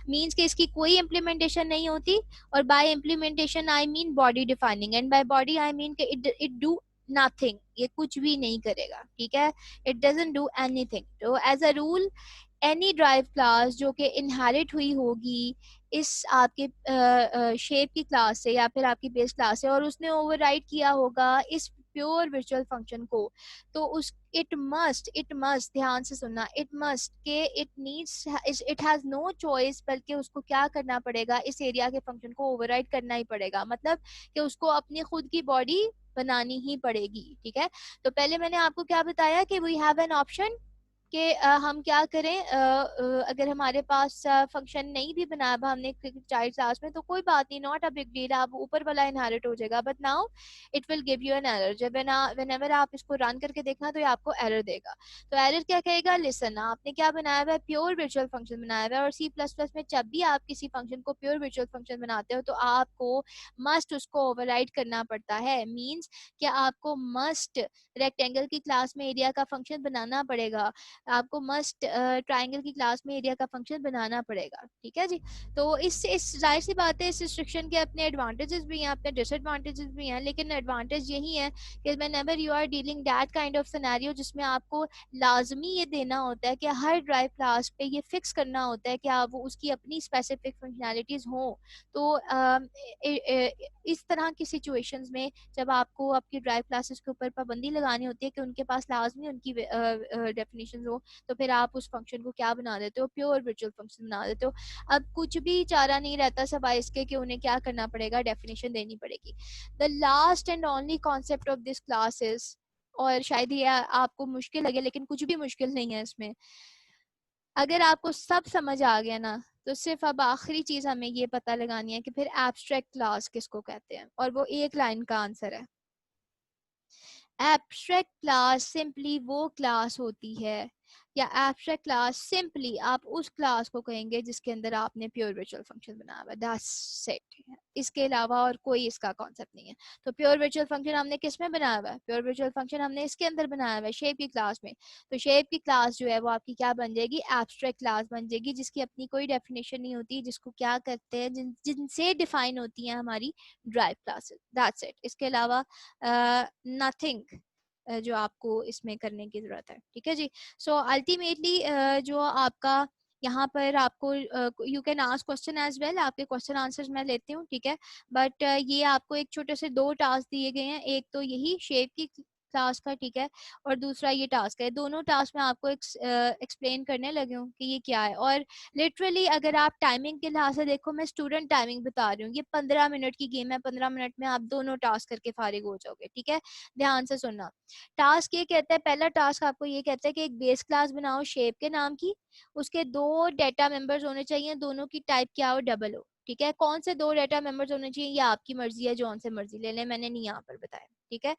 मीन्स कि इसकी कोई इम्प्लीमेंटेशन नहीं होती, और by implementation I mean body defining, and by body I mean it do nothing, ये कुछ भी नहीं करेगा. ठीक है, इट डजंट डू एनीथिंग. तो as a rule any drive class जो कि इनहेरिट हुई होगी इस आपके शेप की क्लास से या फिर आपकी बेस क्लास से, और उसने ओवरराइड किया होगा इस प्योर वर्चुअल फंक्शन को, तो उस इट मस्ट ध्यान से सुनना, इट मस्ट के it needs it has no choice, बल्कि उसको क्या करना पड़ेगा, इस एरिया के फंक्शन को ओवरराइड करना ही पड़ेगा. मतलब कि उसको अपनी खुद की बॉडी बनानी ही पड़ेगी. ठीक है, तो पहले मैंने आपको क्या बताया कि वी हैव एन ऑप्शन कि हम क्या करें, अगर हमारे पास फंक्शन नहीं भी बनाया हुआ हमने चाइल्ड क्लास में तो कोई बात नहीं, नॉट अ बिग डील, आप ऊपर वाला इनहेरिट हो जाएगा. But now it will give you an error. जब व्हेनेवर आप इसको रन करके देखना तो ये आपको एरर देगा. तो एरर क्या कहेगा, लिसन आपने क्या बनाया हुआ है, प्योर वर्चुअल फंक्शन बनाया हुआ है, और सी प्लस प्लस में जब भी आप किसी फंक्शन को प्योर वर्चुअल फंक्शन बनाते हो तो आपको मस्ट उसको ओवरराइड करना पड़ता है. मीन्स कि आपको मस्ट रेक्टेंगल की क्लास में एरिया का फंक्शन बनाना पड़ेगा, आपको मस्ट ट्राइंगल की क्लास में एरिया का फंक्शन बनाना पड़ेगा. ठीक है जी. तो इस जाहिर सी बात है, इस रिस्ट्रिक्शन के अपने एडवांटेजेस भी हैं, अपने डिसएडवांटेजेस भी हैं, लेकिन एडवांटेज यही है कि whenever you are dealing that kind of scenario जिसमें आपको लाजमी ये देना होता है कि हर ड्राइव क्लास पे ये फिक्स करना होता है कि आप वो उसकी अपनी स्पेसिफिक फंक्शनैलिटीज हों, तो इस तरह की सिचुएशंस में जब आपको आपकी ड्राइव क्लासेस के ऊपर पाबंदी लगानी होती है कि उनके पास लाजमी उनकी डेफिनेशन हो, तो फिर आप उस फंक्शन को क्या बना देते हो, प्योर वर्चुअल फंक्शन बना देते हो. अब कुछ भी चारा नहीं रहता सिवाय इसके कि उन्हें क्या करना पड़ेगा, डेफिनेशन देनी पड़ेगी. The last and only concept of this class is, और शायद ये आपको मुश्किल लगे लेकिन कुछ भी मुश्किल नहीं है इसमें, अगर आपको सब समझ आ गया ना तो सिर्फ अब आखिरी चीज हमें ये पता लगानी है कि फिर एब्स्ट्रैक्ट क्लास किसको कहते हैं, और वो एक लाइन का आंसर है. एब्स्ट्रैक्ट क्लास सिंपली वो क्लास होती है, या एब्स्ट्रैक्ट क्लास सिंपली आप उस क्लास को कहेंगे जिसके अंदर आपने प्योर वर्चुअल फंक्शन बनाया हुआ है. दैट्स इट, इसके अलावा और कोई इसका कॉन्सेप्ट नहीं है. तो प्योर वर्चुअल फंक्शन हमने किस में बनाया हुआ है, प्योर वर्चुअल फंक्शन हमने इसके अंदर बनाया हुआ है, शेप की क्लास में. तो शेप की क्लास जो है वो आपकी क्या बन जाएगी, एब्स्ट्रैक्ट क्लास बन जाएगी, जिसकी अपनी कोई डेफिनेशन नहीं होती, जिसको क्या करते हैं, जिनसे डिफाइन होती हैं हमारी ड्राइव क्लासेस. दैट्स इट, इसके अलावा नथिंग जो आपको इसमें करने की जरूरत है. ठीक है जी. सो अल्टीमेटली जो आपका यहाँ पर आपको you can ask question as well, आपके क्वेश्चन आंसर्स मैं लेती हूँ. ठीक है, बट ये आपको एक छोटे से 2 टास्क दिए गए हैं, एक तो यही शेप की क्लास का, ठीक है, और दूसरा ये टास्क है. दोनों टास्क मैं आपको एक्सप्लेन करने लगी हूँ कि ये क्या है. और लिटरली अगर आप टाइमिंग के लिहाज से देखो, मैं स्टूडेंट टाइमिंग बता रही हूँ, ये 15 मिनट की गेम है, 15 मिनट में आप दोनों टास्क करके फारिग हो जाओगे. ठीक है, ध्यान से सुनना. टास्क ये कहता है, पहला टास्क आपको ये कहता है कि एक बेस क्लास बनाओ शेप के नाम की, उसके 2 डेटा मेंबर्स होने चाहिए, दोनों की टाइप क्या हो, डबल हो. ठीक है, कौन से 2 डेटा मेंबर्स होने चाहिए ये आपकी मर्जी है, जो से मर्जी ले लें, मैंने नहीं यहाँ पर बताया. ठीक है,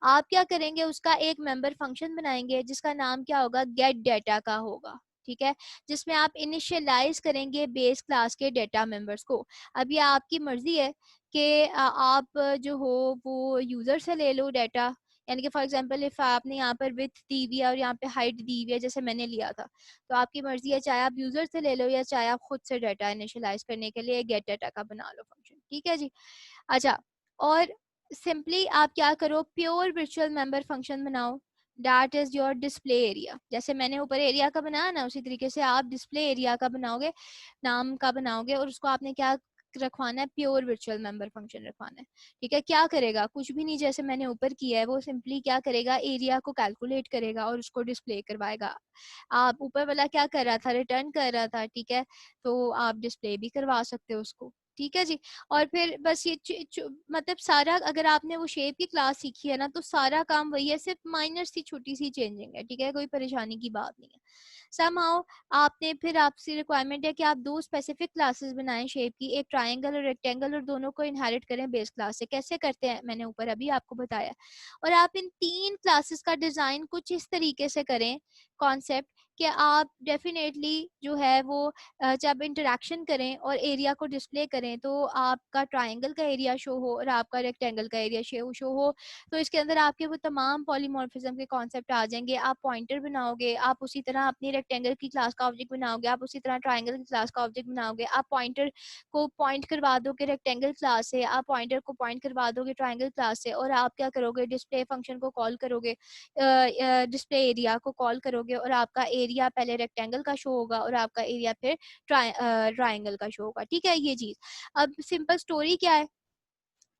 आप क्या करेंगे, उसका एक मेंबर फंक्शन बनाएंगे जिसका नाम क्या होगा, गेट डेटा का होगा. ठीक है, जिसमें आप इनिशियलाइज करेंगे बेस क्लास के डेटा मेंबर्स को. अब ये आपकी मर्जी है कि आप जो हो वो यूजर से ले लो डाटा, यानी कि फॉर एग्जांपल इफ आपने यहाँ पर विड्थ दी हुई है और यहाँ पे हाइट दी हुई है जैसे मैंने लिया था, तो आपकी मर्जी है, चाहे आप यूजर से ले लो या चाहे आप खुद से डाटा इनिशियलाइज करने के लिए गेट डाटा का बना लो फंक्शन. ठीक है जी. अच्छा, और सिंपली आप क्या करो, प्योर वर्चुअल मेंबर फंक्शन बनाओ, that is your display area. जैसे मैंने ऊपर एरिया का बनाया ना, उसी तरीके से आप डिस्प्ले एरिया का बनाओगे, नाम का बनाओगे, और उसको आपने क्या रखवाना है, प्योर वर्चुअल मेंबर फंक्शन रखवाना है. ठीक है, क्या करेगा, कुछ भी नहीं, जैसे मैंने ऊपर किया है, वो सिंपली क्या करेगा, एरिया को कैलकुलेट करेगा और उसको डिस्प्ले करवाएगा. आप ऊपर वाला क्या कर रहा था, रिटर्न कर रहा था. ठीक है, तो आप डिस्प्ले भी करवा सकते हो उसको. ठीक है जी। और फिर बस ये मतलब सारा, अगर आपने वो शेप की क्लास सीखी है ना तो सारा काम वही है, सिर्फ माइनर सी छोटी सी चेंजिंग है, ठीक है, कोई परेशानी की बात नहीं है। समहाउ आपने फिर आपसे रिक्वायरमेंट है कि आप दो स्पेसिफिक क्लासेस बनाएं शेप की, एक ट्रायंगल और रेक्टेंगल, और दोनों को इनहेरिट करें बेस क्लास से। कैसे करते हैं मैंने ऊपर अभी आपको बताया। और आप इन तीन क्लासेस का डिजाइन कुछ इस तरीके से करें कॉन्सेप्ट कि आप डेफिनेटली जो है वो जब इंटरेक्शन करें और एरिया को डिस्प्ले करें तो आपका ट्रायंगल का एरिया शो हो और आपका रेक्टेंगल का एरिया शो हो। तो इसके अंदर आपके वो तमाम पॉलीमॉर्फिज्म के कॉन्सेप्ट आ जाएंगे। आप पॉइंटर बनाओगे, आप उसी तरह अपनी रेक्टेंगल की क्लास का ऑब्जेक्ट बनाओगे, आप उसी तरह ट्रायंगल की क्लास का ऑब्जेक्ट बनाओगे। आप पॉइंटर को पॉइंट करवा दोगे रेक्टेंगल क्लास से, आप पॉइंटर को पॉइंट करवा दोगे ट्रायंगल क्लास से, और आप क्या करोगे, डिस्प्ले फंक्शन को कॉल करोगे, डिस्प्ले एरिया को कॉल करोगे, और आपका एरिया पहले रेक्टेंगल का शो होगा और आपका एरिया फिर ट्रायंगल का शो होगा। ठीक है ये चीज। अब सिंपल स्टोरी क्या है,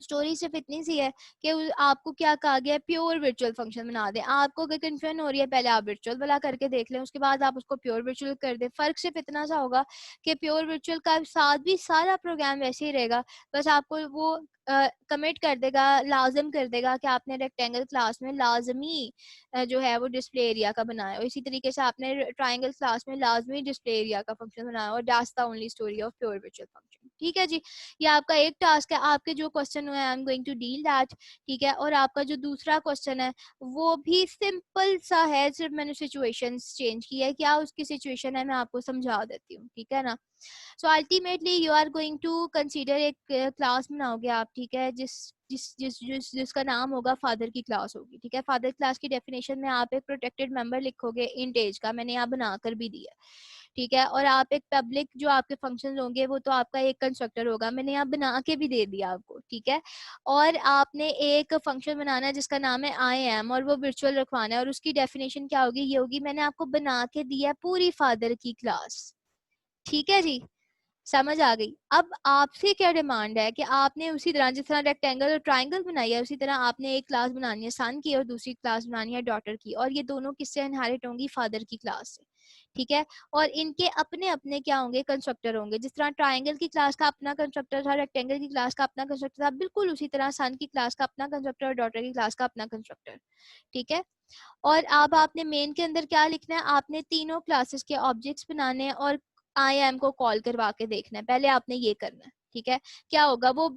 स्टोरी सिर्फ इतनी सी है कि आपको क्या कहा गया है, प्योर वर्चुअल फंक्शन बना दे। आपको अगर कंफ्यूजन हो रही है पहले आप वर्चुअल वाला करके देख लें, उसके बाद आप उसको प्योर वर्चुअल कर दे। फर्क सिर्फ इतना सा होगा कि प्योर वर्चुअल का साथ भी सारा प्रोग्राम वैसे ही रहेगा, बस आपको वो कमिट कर देगा, लाजम कर देगा कि आपने रेक्टेंगल क्लास में लाजमी जो है वो डिस्प्ले एरिया का बनाया, और इसी तरीके से आपने ट्राइंगल क्लास में लाजमी डिस्प्ले एरिया का फंक्शन बनाया, और that's the only story of pure virtual function. ठीक है जी, ये आपका एक टास्क है। आपके जो क्वेश्चन हुए I am going to deal that. ठीक है, और आपका जो दूसरा क्वेश्चन है वो भी सिंपल सा है, सिर्फ मैंने सिचुएशंस चेंज की है। क्या उसकी सिचुएशन है मैं आपको समझा देती हूँ, ठीक है ना। So ultimately you are going to consider एक क्लास बनाओगे आप, ठीक है, जिसका नाम होगा फादर की क्लास होगी। ठीक है, फादर क्लास की डेफिनेशन में आप एक प्रोटेक्टेड मेंबर लिखोगे इंट एज का, मैंने यहाँ बनाकर भी दिया। ठीक है, और आप एक पब्लिक जो आपके फंक्शंस होंगे वो तो आपका एक कंस्ट्रक्टर होगा, मैंने यहाँ बना के भी दे दिया आपको। ठीक है, और आपने एक फंक्शन बनाना है जिसका नाम है आई एम, और वो वर्चुअल रखवाना है, और उसकी डेफिनेशन क्या होगी, ये होगी, मैंने आपको बना के दिया पूरी फादर की क्लास। ठीक है जी, समझ आ गई। अब आपसे क्या डिमांड है कि आपने उसी तरह जिस तरह रेक्टेंगल और ट्राइंगल बनाई है उसी तरह आपने एक क्लास बनानी है सन की और दूसरी क्लास बनानी है डॉटर की, और ये दोनों किससे इनहेरिट होंगी, फादर की क्लास से। ठीक है, और इनके अपने अपने क्या होंगे, कंस्ट्रक्टर होंगे। जिस तरह ट्राइंगल की क्लास का अपना कंस्ट्रक्टर था, रेक्टेंगल की क्लास का अपना कंस्ट्रक्टर था, बिल्कुल उसी तरह सन की क्लास का अपना कंस्ट्रक्टर और डॉटर की क्लास का अपना कंस्ट्रक्टर। ठीक है, और अब आपने मेन के अंदर क्या लिखना है, आपने तीनों क्लासेस के ऑब्जेक्ट्स बनाने हैं और आई एम को कॉल करवा के देखना है, पहले आपने ये करना है। ठीक है, क्या होगा वो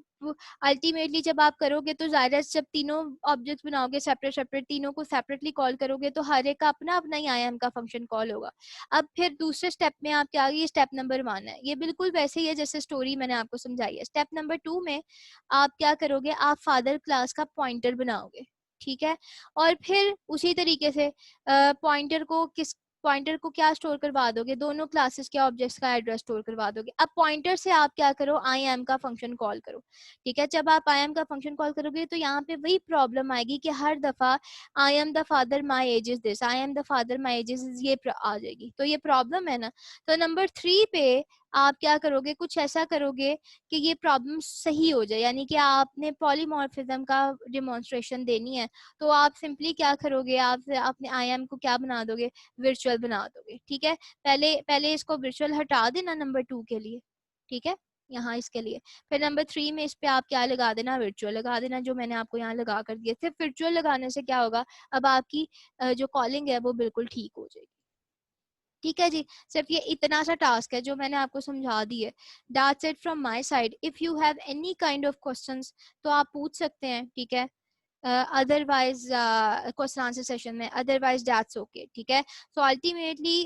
अल्टीमेटली जब आप करोगे तो जाहिर है जब तीनों ऑब्जेक्ट्स बनाओगे सेपरेट सेपरेट, तीनों को सेपरेटली कॉल करोगे तो हर एक का अपना अपना ही आई एम का फंक्शन कॉल होगा। अब फिर दूसरे स्टेप में आप क्या, ये स्टेप नंबर 1 है, ये बिल्कुल वैसे ही है जैसे स्टोरी मैंने आपको समझाई है। स्टेप नंबर 2 में आप क्या करोगे, आप फादर क्लास का पॉइंटर बनाओगे। ठीक है, और फिर उसी तरीके से पॉइंटर को क्या स्टोर करवा दोगे, दोनों क्लासेस के ऑब्जेक्ट्स का एड्रेस स्टोर करवा दोगे। अब पॉइंटर से आप क्या करो, आई एम का फंक्शन कॉल करो। ठीक है, जब आप आई एम का फंक्शन कॉल करोगे तो यहाँ पे वही प्रॉब्लम आएगी कि हर दफा I am the father my age is this, I am the father my age is, ये आ जाएगी, तो ये प्रॉब्लम है ना। तो नंबर 3 पे आप क्या करोगे, कुछ ऐसा करोगे कि ये प्रॉब्लम सही हो जाए, यानी कि आपने पॉलीमॉर्फिज्म का डिमॉन्स्ट्रेशन देनी है। तो आप सिंपली क्या करोगे, आप अपने आई एम को क्या बना दोगे, वर्चुअल बना दोगे। ठीक है, पहले पहले इसको वर्चुअल हटा देना नंबर 2 के लिए। ठीक है, यहाँ इसके लिए, फिर नंबर 3 में इस पे आप क्या लगा देना, वर्चुअल लगा देना, जो मैंने आपको यहाँ लगा कर दिया। सिर्फ वर्चुअल लगाने से क्या होगा, अब आपकी जो कॉलिंग है वो बिल्कुल ठीक हो जाएगी। ठीक है जी, सिर्फ ये इतना सा टास्क है जो मैंने आपको समझा दी है। That's it from my side. If you have any kind of questions तो आप पूछ सकते हैं। ठीक है, अदरवाइज क्वेश्चन आंसर सेशन में, अदरवाइज दैट्स ओके। ठीक है, सो अल्टीमेटली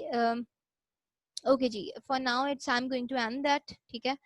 ओके जी, for now it's I am going to end that. ठीक है।